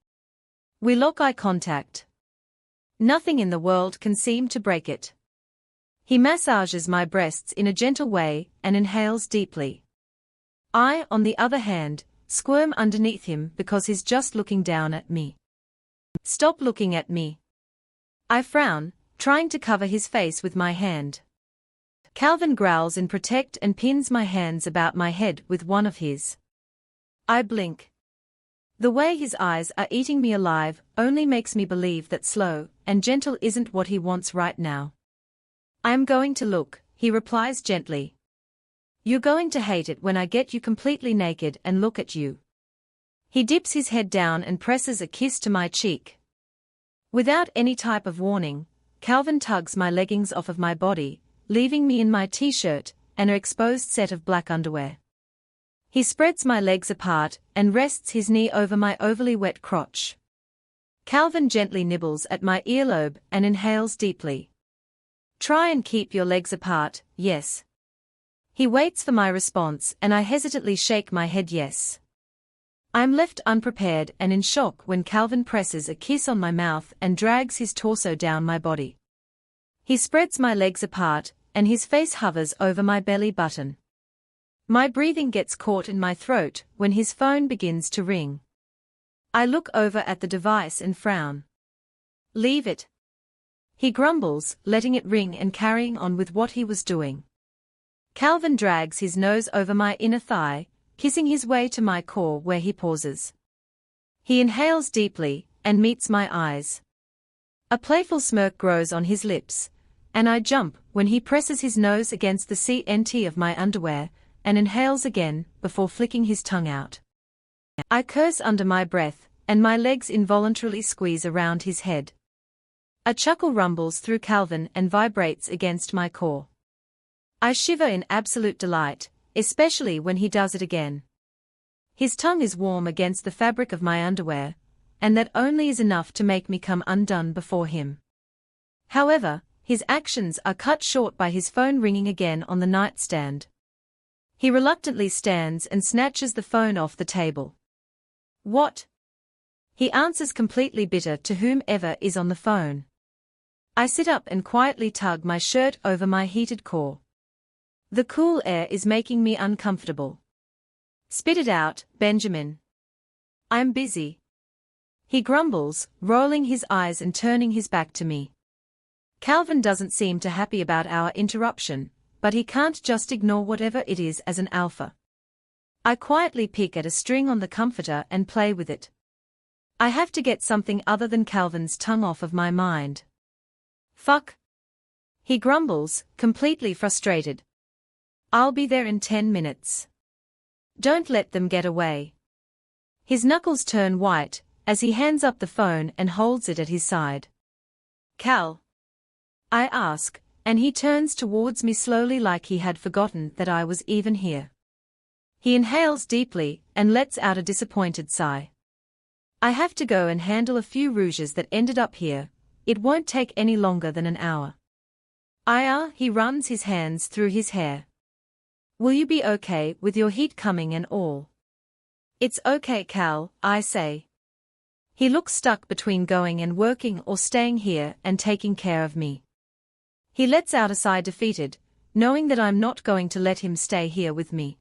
We lock eye contact. Nothing in the world can seem to break it. He massages my breasts in a gentle way and inhales deeply. I, on the other hand, squirm underneath him because he's just looking down at me. Stop looking at me. I frown, trying to cover his face with my hand. Calvin growls in protest and pins my hands about my head with one of his. I blink. The way his eyes are eating me alive only makes me believe that slow and gentle isn't what he wants right now. I'm going to look, he replies gently. You're going to hate it when I get you completely naked and look at you. He dips his head down and presses a kiss to my cheek. Without any type of warning, Calvin tugs my leggings off of my body, leaving me in my t-shirt and an exposed set of black underwear. He spreads my legs apart and rests his knee over my overly wet crotch. Calvin gently nibbles at my earlobe and inhales deeply. Try and keep your legs apart, yes. He waits for my response and I hesitantly shake my head yes. I'm left unprepared and in shock when Calvin presses a kiss on my mouth and drags his torso down my body. He spreads my legs apart, and his face hovers over my belly button. My breathing gets caught in my throat when his phone begins to ring. I look over at the device and frown. Leave it. He grumbles, letting it ring and carrying on with what he was doing. Calvin drags his nose over my inner thigh, kissing his way to my core where he pauses. He inhales deeply, and meets my eyes. A playful smirk grows on his lips, and I jump when he presses his nose against the CNT of my underwear and inhales again before flicking his tongue out. I curse under my breath, and my legs involuntarily squeeze around his head. A chuckle rumbles through Calvin and vibrates against my core. I shiver in absolute delight, especially when he does it again. His tongue is warm against the fabric of my underwear, and that only is enough to make me come undone before him. However, his actions are cut short by his phone ringing again on the nightstand. He reluctantly stands and snatches the phone off the table. "What?" he answers, completely bitter to whomever is on the phone. I sit up and quietly tug my shirt over my heated core. The cool air is making me uncomfortable. "Spit it out, Benjamin. I'm busy." He grumbles, rolling his eyes and turning his back to me. Calvin doesn't seem too happy about our interruption, but he can't just ignore whatever it is as an alpha. I quietly pick at a string on the comforter and play with it. I have to get something other than Calvin's tongue off of my mind. "Fuck," he grumbles, completely frustrated. "I'll be there in 10 minutes. Don't let them get away." His knuckles turn white as he hands up the phone and holds it at his side. "Cal?" I ask, and he turns towards me slowly like he had forgotten that I was even here. He inhales deeply and lets out a disappointed sigh. "I have to go and handle a few rouges that ended up here. It won't take any longer than an hour." He runs his hands through his hair. "Will you be okay with your heat coming and all?" "It's okay, Cal," I say. He looks stuck between going and working or staying here and taking care of me. He lets out a sigh, defeated, knowing that I'm not going to let him stay here with me.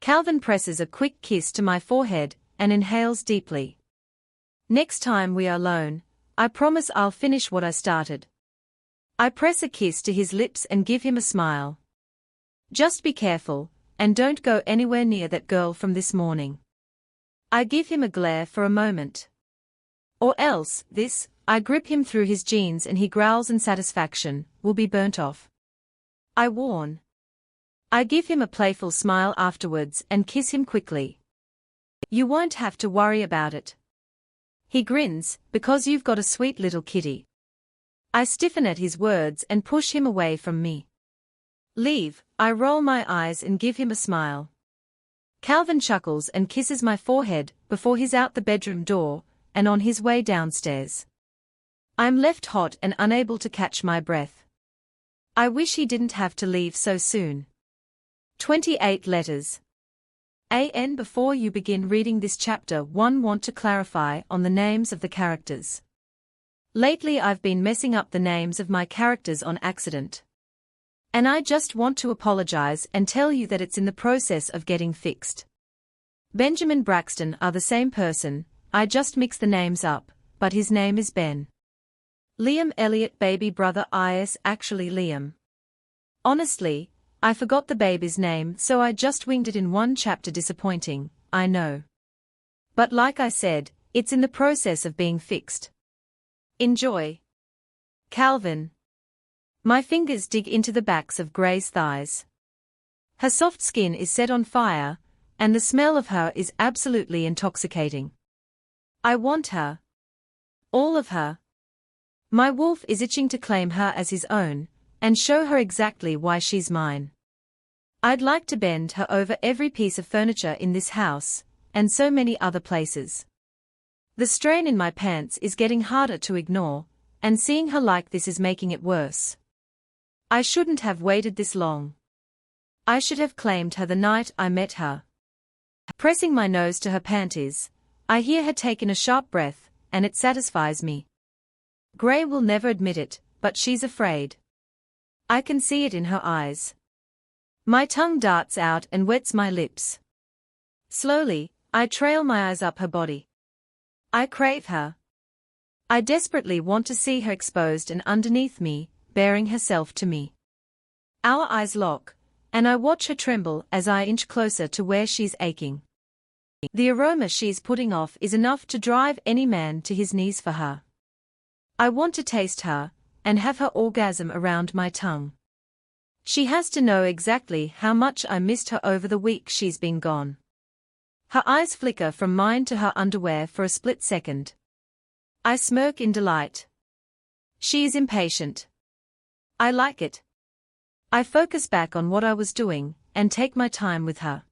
Calvin presses a quick kiss to my forehead and inhales deeply. "Next time we are alone, I promise I'll finish what I started." I press a kiss to his lips and give him a smile. "Just be careful, and don't go anywhere near that girl from this morning." I give him a glare for a moment. "Or else, this," I grip him through his jeans and he growls in satisfaction, "will be burnt off." I warn. I give him a playful smile afterwards and kiss him quickly. "You won't have to worry about it." He grins, "because you've got a sweet little kitty." I stiffen at his words and push him away from me. "Leave," I roll my eyes and give him a smile. Calvin chuckles and kisses my forehead before he's out the bedroom door and on his way downstairs. I'm left hot and unable to catch my breath. I wish he didn't have to leave so soon. 28 letters. Before you begin reading this chapter, one want to clarify on the names of the characters. Lately I've been messing up the names of my characters on accident. And I just want to apologize and tell you that it's in the process of getting fixed. Benjamin Braxton are the same person, I just mix the names up, but his name is Ben. Liam Elliot baby brother is actually Liam. Honestly, I forgot the baby's name, so I just winged it in one chapter. Disappointing, I know. But like I said, it's in the process of being fixed. Enjoy. Calvin. My fingers dig into the backs of Gray's thighs. Her soft skin is set on fire, and the smell of her is absolutely intoxicating. I want her. All of her. My wolf is itching to claim her as his own, and show her exactly why she's mine. I'd like to bend her over every piece of furniture in this house, and so many other places. The strain in my pants is getting harder to ignore, and seeing her like this is making it worse. I shouldn't have waited this long. I should have claimed her the night I met her. Pressing my nose to her panties, I hear her take in a sharp breath, and it satisfies me. Gray will never admit it, but she's afraid. I can see it in her eyes. My tongue darts out and wets my lips. Slowly, I trail my eyes up her body. I crave her. I desperately want to see her exposed and underneath me, bearing herself to me. Our eyes lock, and I watch her tremble as I inch closer to where she's aching. The aroma she's putting off is enough to drive any man to his knees for her. I want to taste her, and have her orgasm around my tongue. She has to know exactly how much I missed her over the week she's been gone. Her eyes flicker from mine to her underwear for a split second. I smirk in delight. She is impatient. I like it. I focus back on what I was doing, and take my time with her.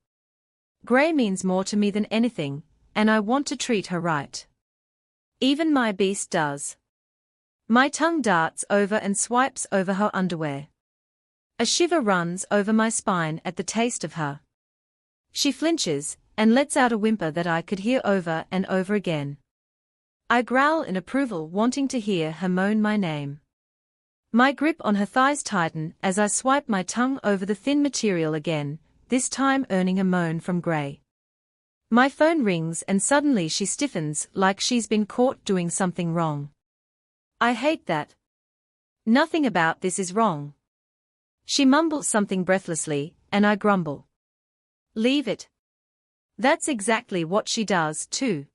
Grey means more to me than anything, and I want to treat her right. Even my beast does. My tongue darts over and swipes over her underwear. A shiver runs over my spine at the taste of her. She flinches, and lets out a whimper that I could hear over and over again. I growl in approval, wanting to hear her moan my name. My grip on her thighs tighten as I swipe my tongue over the thin material again, this time earning a moan from Grey. My phone rings and suddenly she stiffens like she's been caught doing something wrong. I hate that. Nothing about this is wrong. She mumbles something breathlessly, and I grumble. Leave it. That's exactly what she does, too.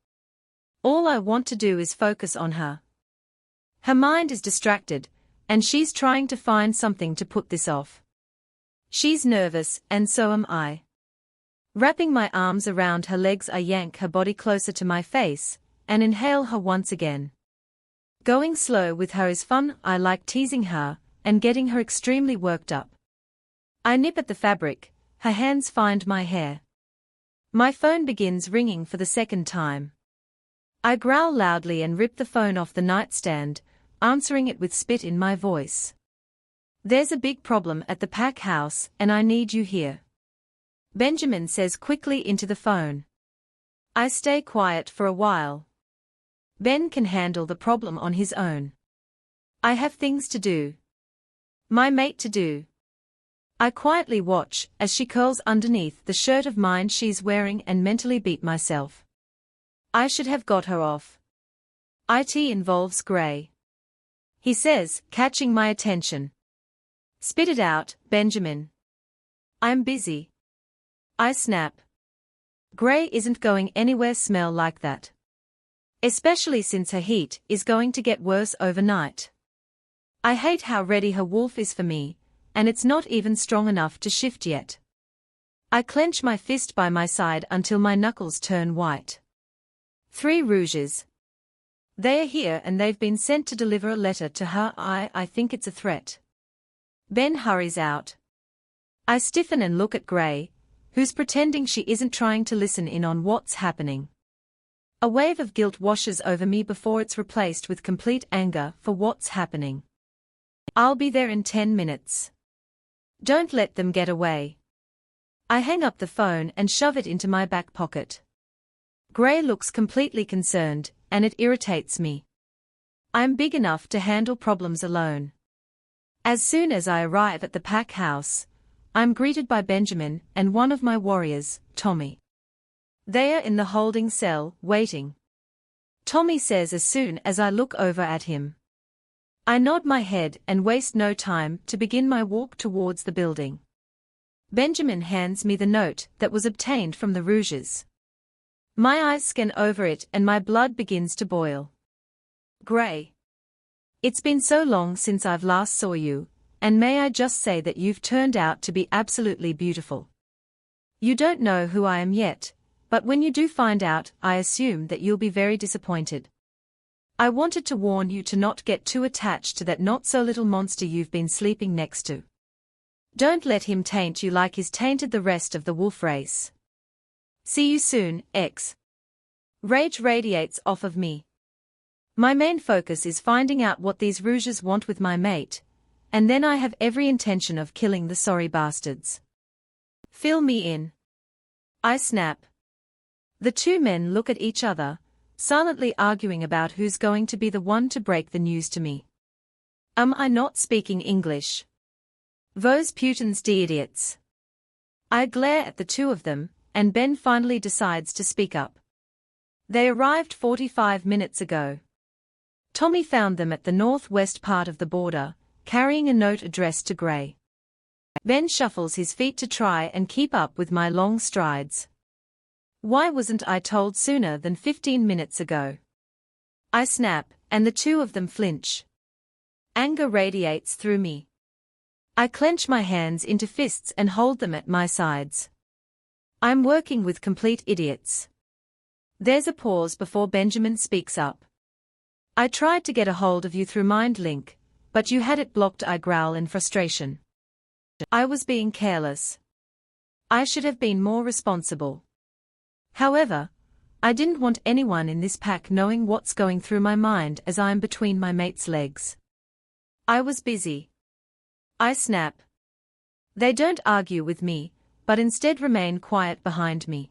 All I want to do is focus on her. Her mind is distracted, and she's trying to find something to put this off. She's nervous, and so am I. Wrapping my arms around her legs, I yank her body closer to my face, and inhale her once again. Going slow with her is fun. I like teasing her, and getting her extremely worked up. I nip at the fabric, her hands find my hair. My phone begins ringing for the second time. I growl loudly and rip the phone off the nightstand, answering it with spit in my voice. There's a big problem at the pack house, and I need you here. Benjamin says quickly into the phone. I stay quiet for a while. Ben can handle the problem on his own. I have things to do. My mate to do. I quietly watch as she curls underneath the shirt of mine she's wearing and mentally beat myself. I should have got her off. It involves Grey. He says, catching my attention. Spit it out, Benjamin. I'm busy. I snap. Grey isn't going anywhere smell like that. Especially since her heat is going to get worse overnight. I hate how ready her wolf is for me, and it's not even strong enough to shift yet. I clench my fist by my side until my knuckles turn white. 3 rouges. They are here and they've been sent to deliver a letter to her. I think it's a threat. Ben hurries out. I stiffen and look at Grey, who's pretending she isn't trying to listen in on what's happening. A wave of guilt washes over me before it's replaced with complete anger for what's happening. I'll be there in 10 minutes. Don't let them get away. I hang up the phone and shove it into my back pocket. Grey looks completely concerned, and it irritates me. I'm big enough to handle problems alone. As soon as I arrive at the pack house, I'm greeted by Benjamin and one of my warriors, Tommy. They are in the holding cell, waiting. Tommy says as soon as I look over at him. I nod my head and waste no time to begin my walk towards the building. Benjamin hands me the note that was obtained from the rouges. My eyes scan over it and my blood begins to boil. Grey. It's been so long since I've last saw you, and may I just say that you've turned out to be absolutely beautiful. You don't know who I am yet, but when you do find out, I assume that you'll be very disappointed. I wanted to warn you to not get too attached to that not-so-little monster you've been sleeping next to. Don't let him taint you like he's tainted the rest of the wolf race. See you soon, X. Rage radiates off of me. My main focus is finding out what these rouges want with my mate, and then I have every intention of killing the sorry bastards. Fill me in. I snap. The 2 men look at each other, silently arguing about who's going to be the one to break the news to me. Am I not speaking English? Vos putains d'idiots. I glare at the 2 of them, and Ben finally decides to speak up. They arrived 45 minutes ago. Tommy found them at the northwest part of the border, carrying a note addressed to Grey. Ben shuffles his feet to try and keep up with my long strides. Why wasn't I told sooner than 15 minutes ago? I snap, and the two of them flinch. Anger radiates through me. I clench my hands into fists and hold them at my sides. I'm working with complete idiots. There's a pause before Benjamin speaks up. I tried to get a hold of you through MindLink, but you had it blocked. I growl in frustration. I was being careless. I should have been more responsible. However, I didn't want anyone in this pack knowing what's going through my mind as I'm between my mate's legs. I was busy. I snap. They don't argue with me, but instead remain quiet behind me.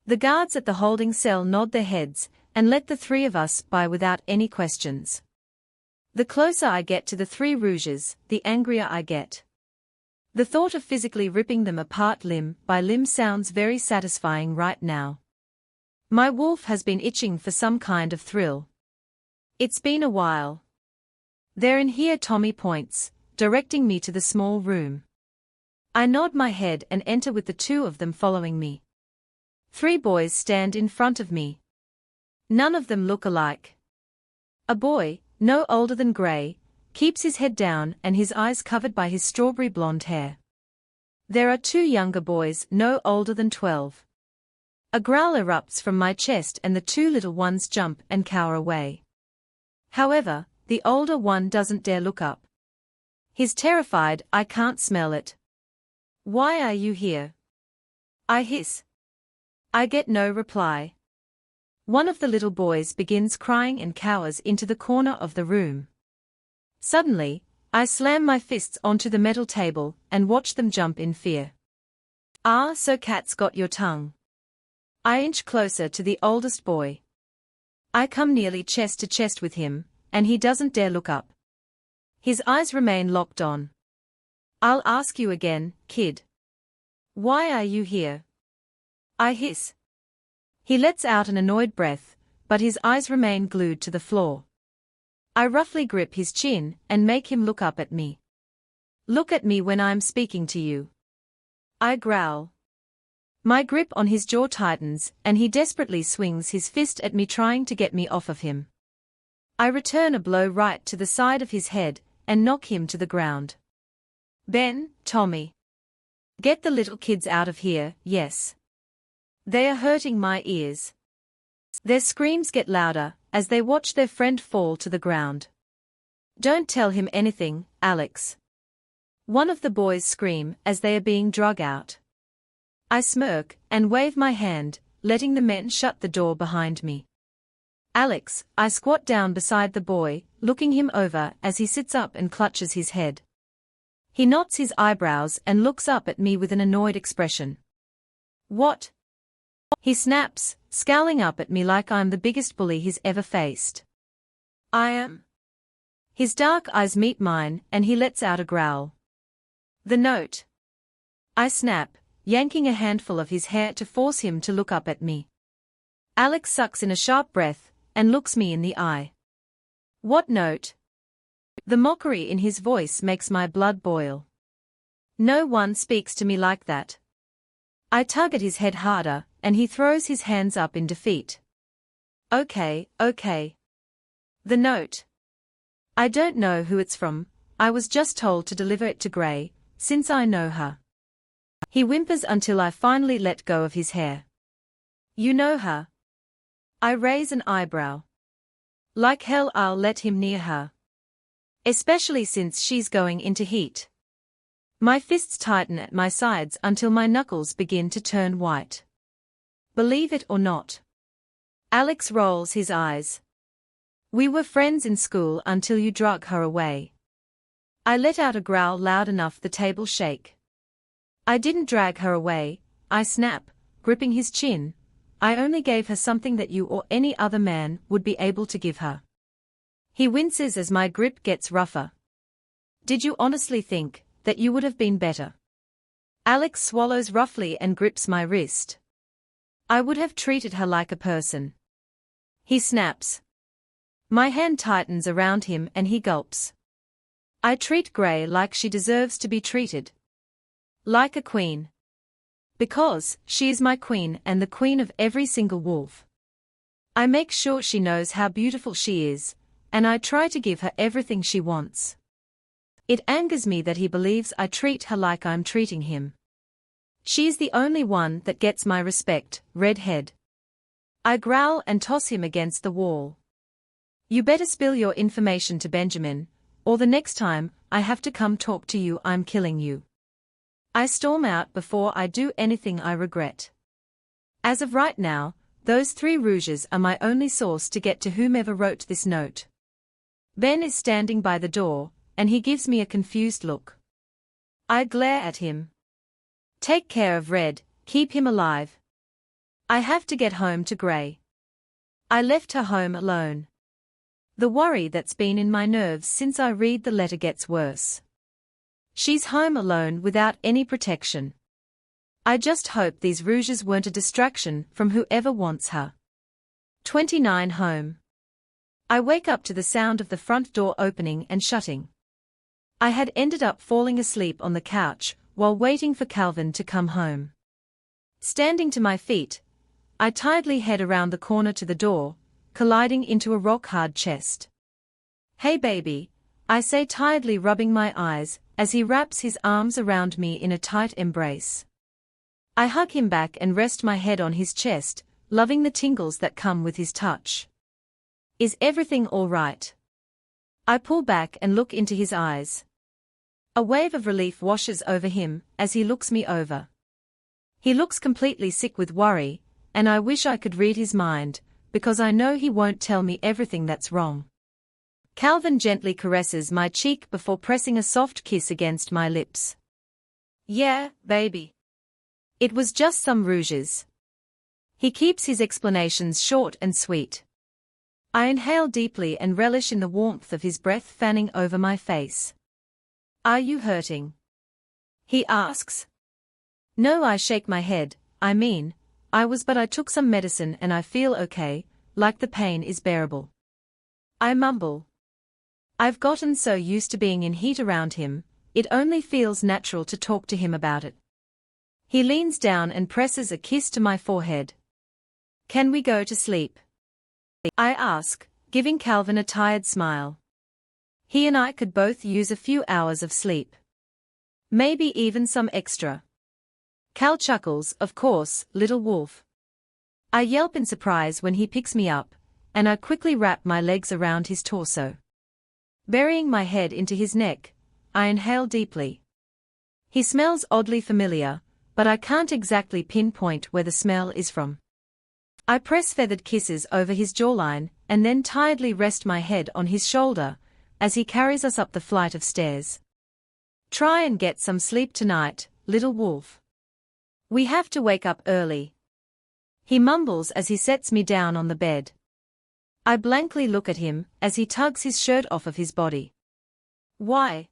The guards at the holding cell nod their heads and let the three of us by without any questions. The closer I get to the three rouges, the angrier I get. The thought of physically ripping them apart limb by limb sounds very satisfying right now. My wolf has been itching for some kind of thrill. It's been a while. They're in here, Tommy points, directing me to the small room. I nod my head and enter with the two of them following me. Three boys stand in front of me. None of them look alike. A boy, no older than Gray, keeps his head down and his eyes covered by his strawberry blonde hair. There are two younger boys no older than 12. A growl erupts from my chest and the two little ones jump and cower away. However, the older one doesn't dare look up. He's terrified. I can't smell it. Why are you here? I hiss. I get no reply. One of the little boys begins crying and cowers into the corner of the room. Suddenly, I slam my fists onto the metal table and watch them jump in fear. Ah, so cat's got your tongue. I inch closer to the oldest boy. I come nearly chest to chest with him, and he doesn't dare look up. His eyes remain locked on. I'll ask you again, kid. Why are you here? I hiss. He lets out an annoyed breath, but his eyes remain glued to the floor. I roughly grip his chin and make him look up at me. Look at me when I'm speaking to you. I growl. My grip on his jaw tightens and he desperately swings his fist at me, trying to get me off of him. I return a blow right to the side of his head and knock him to the ground. Ben, Tommy. Get the little kids out of here, yes. They are hurting my ears. Their screams get louder as they watch their friend fall to the ground. Don't tell him anything, Alex. One of the boys scream as they are being dragged out. I smirk and wave my hand, letting the men shut the door behind me. Alex, I squat down beside the boy, looking him over as he sits up and clutches his head. He knots his eyebrows and looks up at me with an annoyed expression. What? He snaps, scowling up at me like I'm the biggest bully he's ever faced. I am. His dark eyes meet mine and he lets out a growl. The note. I snap, yanking a handful of his hair to force him to look up at me. Alex sucks in a sharp breath and looks me in the eye. What note? The mockery in his voice makes my blood boil. No one speaks to me like that. I tug at his head harder, and he throws his hands up in defeat. Okay. The note. I don't know who it's from, I was just told to deliver it to Gray, since I know her. He whimpers until I finally let go of his hair. You know her? I raise an eyebrow. Like hell I'll let him near her. Especially since she's going into heat. My fists tighten at my sides until my knuckles begin to turn white. Believe it or not. Alex rolls his eyes. We were friends in school until you drug her away. I let out a growl loud enough the table shake. I didn't drag her away, I snap, gripping his chin. I only gave her something that you or any other man would be able to give her. He winces as my grip gets rougher. Did you honestly think that you would have been better? Alex swallows roughly and grips my wrist. I would have treated her like a person. He snaps. My hand tightens around him and he gulps. I treat Gray like she deserves to be treated. Like a queen. Because she is my queen and the queen of every single wolf. I make sure she knows how beautiful she is, and I try to give her everything she wants. It angers me that he believes I treat her like I'm treating him. She is the only one that gets my respect, redhead. I growl and toss him against the wall. You better spill your information to Benjamin, or the next time I have to come talk to you I'm killing you. I storm out before I do anything I regret. As of right now, those 3 rouges are my only source to get to whomever wrote this note. Ben is standing by the door, and he gives me a confused look. I glare at him. Take care of Red, keep him alive. I have to get home to Grey. I left her home alone. The worry that's been in my nerves since I read the letter gets worse. She's home alone without any protection. I just hope these rouges weren't a distraction from whoever wants her. 29 Home. I wake up to the sound of the front door opening and shutting. I had ended up falling asleep on the couch while waiting for Calvin to come home. Standing to my feet, I tiredly head around the corner to the door, colliding into a rock-hard chest. Hey baby, I say tiredly, rubbing my eyes as he wraps his arms around me in a tight embrace. I hug him back and rest my head on his chest, loving the tingles that come with his touch. Is everything all right? I pull back and look into his eyes. A wave of relief washes over him as he looks me over. He looks completely sick with worry, and I wish I could read his mind, because I know he won't tell me everything that's wrong. Calvin gently caresses my cheek before pressing a soft kiss against my lips. Yeah, baby. It was just some rouges. He keeps his explanations short and sweet. I inhale deeply and relish in the warmth of his breath fanning over my face. Are you hurting? He asks. No, I shake my head. I mean, but I took some medicine and I feel okay, like the pain is bearable. I mumble. I've gotten so used to being in heat around him, it only feels natural to talk to him about it. He leans down and presses a kiss to my forehead. Can we go to sleep? I ask, giving Calvin a tired smile. He and I could both use a few hours of sleep. Maybe even some extra. Cal chuckles, of course, little wolf. I yelp in surprise when he picks me up, and I quickly wrap my legs around his torso. Burying my head into his neck, I inhale deeply. He smells oddly familiar, but I can't exactly pinpoint where the smell is from. I press feathered kisses over his jawline, and then tiredly rest my head on his shoulder, as he carries us up the flight of stairs. Try and get some sleep tonight, little wolf. We have to wake up early. He mumbles as he sets me down on the bed. I blankly look at him as he tugs his shirt off of his body. Why?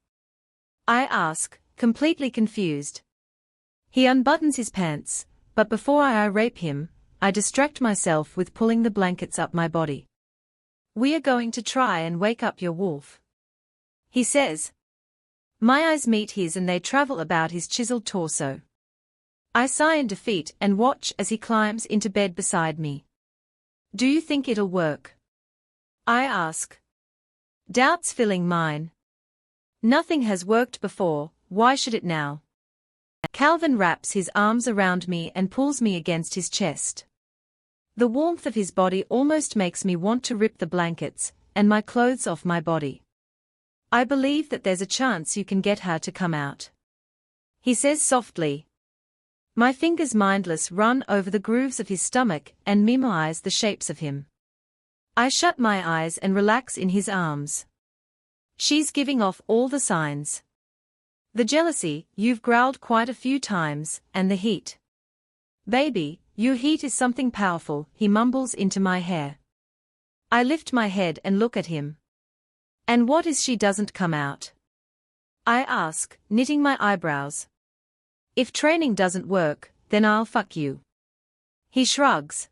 I ask, completely confused. He unbuttons his pants, but before I rape him, I distract myself with pulling the blankets up my body. We are going to try and wake up your wolf, he says. My eyes meet his and they travel about his chiseled torso. I sigh in defeat and watch as he climbs into bed beside me. Do you think it'll work? I ask. Doubts filling mine. Nothing has worked before, why should it now? Calvin wraps his arms around me and pulls me against his chest. The warmth of his body almost makes me want to rip the blankets and my clothes off my body. I believe that there's a chance you can get her to come out, he says softly. My fingers mindless run over the grooves of his stomach and memorize the shapes of him. I shut my eyes and relax in his arms. She's giving off all the signs. The jealousy, you've growled quite a few times, and the heat. Baby, your heat is something powerful, he mumbles into my hair. I lift my head and look at him. And what if she doesn't come out? I ask, knitting my eyebrows. If training doesn't work, then I'll fuck you. He shrugs.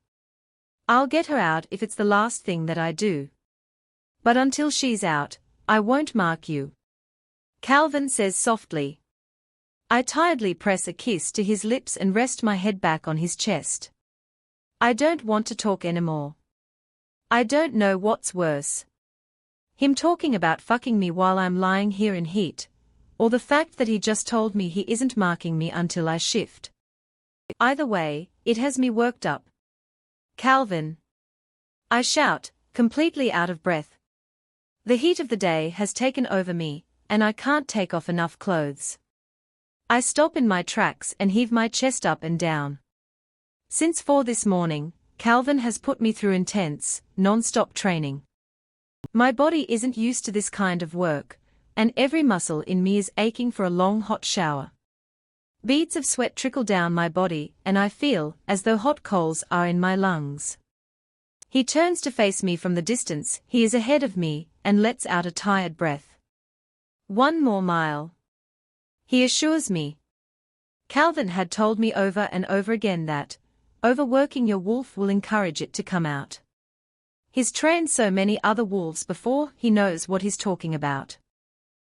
I'll get her out if it's the last thing that I do. But until she's out, I won't mark you, Calvin says softly. I tiredly press a kiss to his lips and rest my head back on his chest. I don't want to talk anymore. I don't know what's worse. Him talking about fucking me while I'm lying here in heat, or the fact that he just told me he isn't marking me until I shift. Either way, it has me worked up. Calvin! I shout, completely out of breath. The heat of the day has taken over me, and I can't take off enough clothes. I stop in my tracks and heave my chest up and down. Since 4 this morning, Calvin has put me through intense, non-stop training. My body isn't used to this kind of work, and every muscle in me is aching for a long hot shower. Beads of sweat trickle down my body and I feel as though hot coals are in my lungs. He turns to face me from the distance. He is ahead of me and lets out a tired breath. 1 more mile. He assures me. Calvin had told me over and over again that overworking your wolf will encourage it to come out. He's trained so many other wolves before, he knows what he's talking about.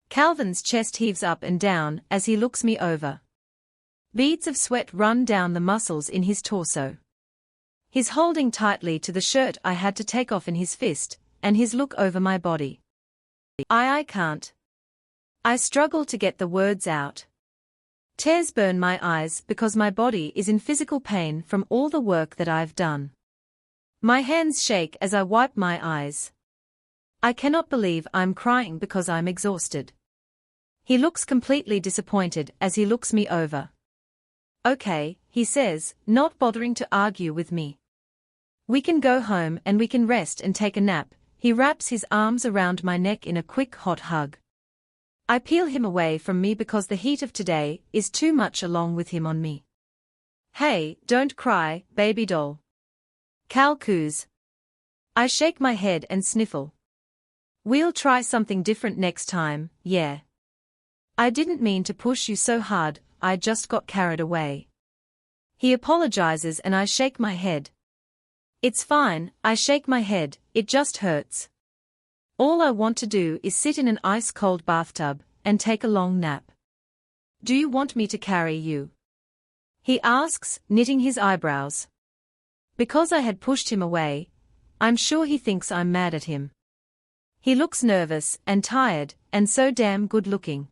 Calvin's chest heaves up and down as he looks me over. Beads of sweat run down the muscles in his torso. He's holding tightly to the shirt I had to take off in his fist, and his look over my body. I can't. I struggle to get the words out. Tears burn my eyes because my body is in physical pain from all the work that I've done. My hands shake as I wipe my eyes. I cannot believe I'm crying because I'm exhausted. He looks completely disappointed as he looks me over. Okay, he says, not bothering to argue with me. We can go home and we can rest and take a nap. He wraps his arms around my neck in a quick hot hug. I peel him away from me because the heat of today is too much along with him on me. Hey, don't cry, baby doll. Cal coos. I shake my head and sniffle. We'll try something different next time, yeah. I didn't mean to push you so hard, I just got carried away. He apologizes and I shake my head. It's fine, I shake my head, it just hurts. All I want to do is sit in an ice-cold bathtub and take a long nap. Do you want me to carry you? He asks, knitting his eyebrows. Because I had pushed him away, I'm sure he thinks I'm mad at him. He looks nervous and tired and so damn good-looking.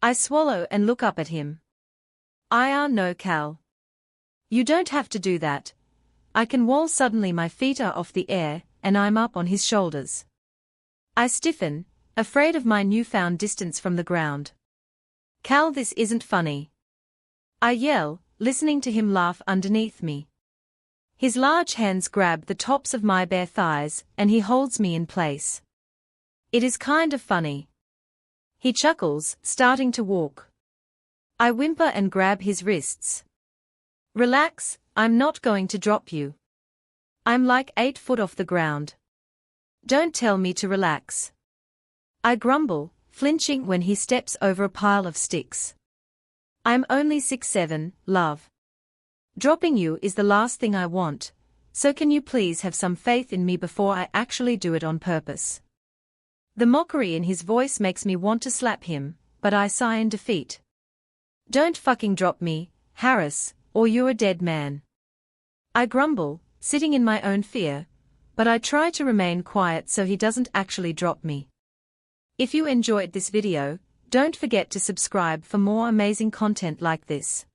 I swallow and look up at him. No, Cal. You don't have to do that. I can wall. Suddenly my feet are off the air and I'm up on his shoulders. I stiffen, afraid of my newfound distance from the ground. Cal, this isn't funny. I yell, listening to him laugh underneath me. His large hands grab the tops of my bare thighs and he holds me in place. It is kind of funny. He chuckles, starting to walk. I whimper and grab his wrists. Relax, I'm not going to drop you. I'm like 8 foot off the ground. Don't tell me to relax. I grumble, flinching when he steps over a pile of sticks. I'm only 6'7", love. Dropping you is the last thing I want, so can you please have some faith in me before I actually do it on purpose? The mockery in his voice makes me want to slap him, but I sigh in defeat. Don't fucking drop me, Harris, or you're a dead man. I grumble, sitting in my own fear, but I try to remain quiet so he doesn't actually drop me. If you enjoyed this video, don't forget to subscribe for more amazing content like this.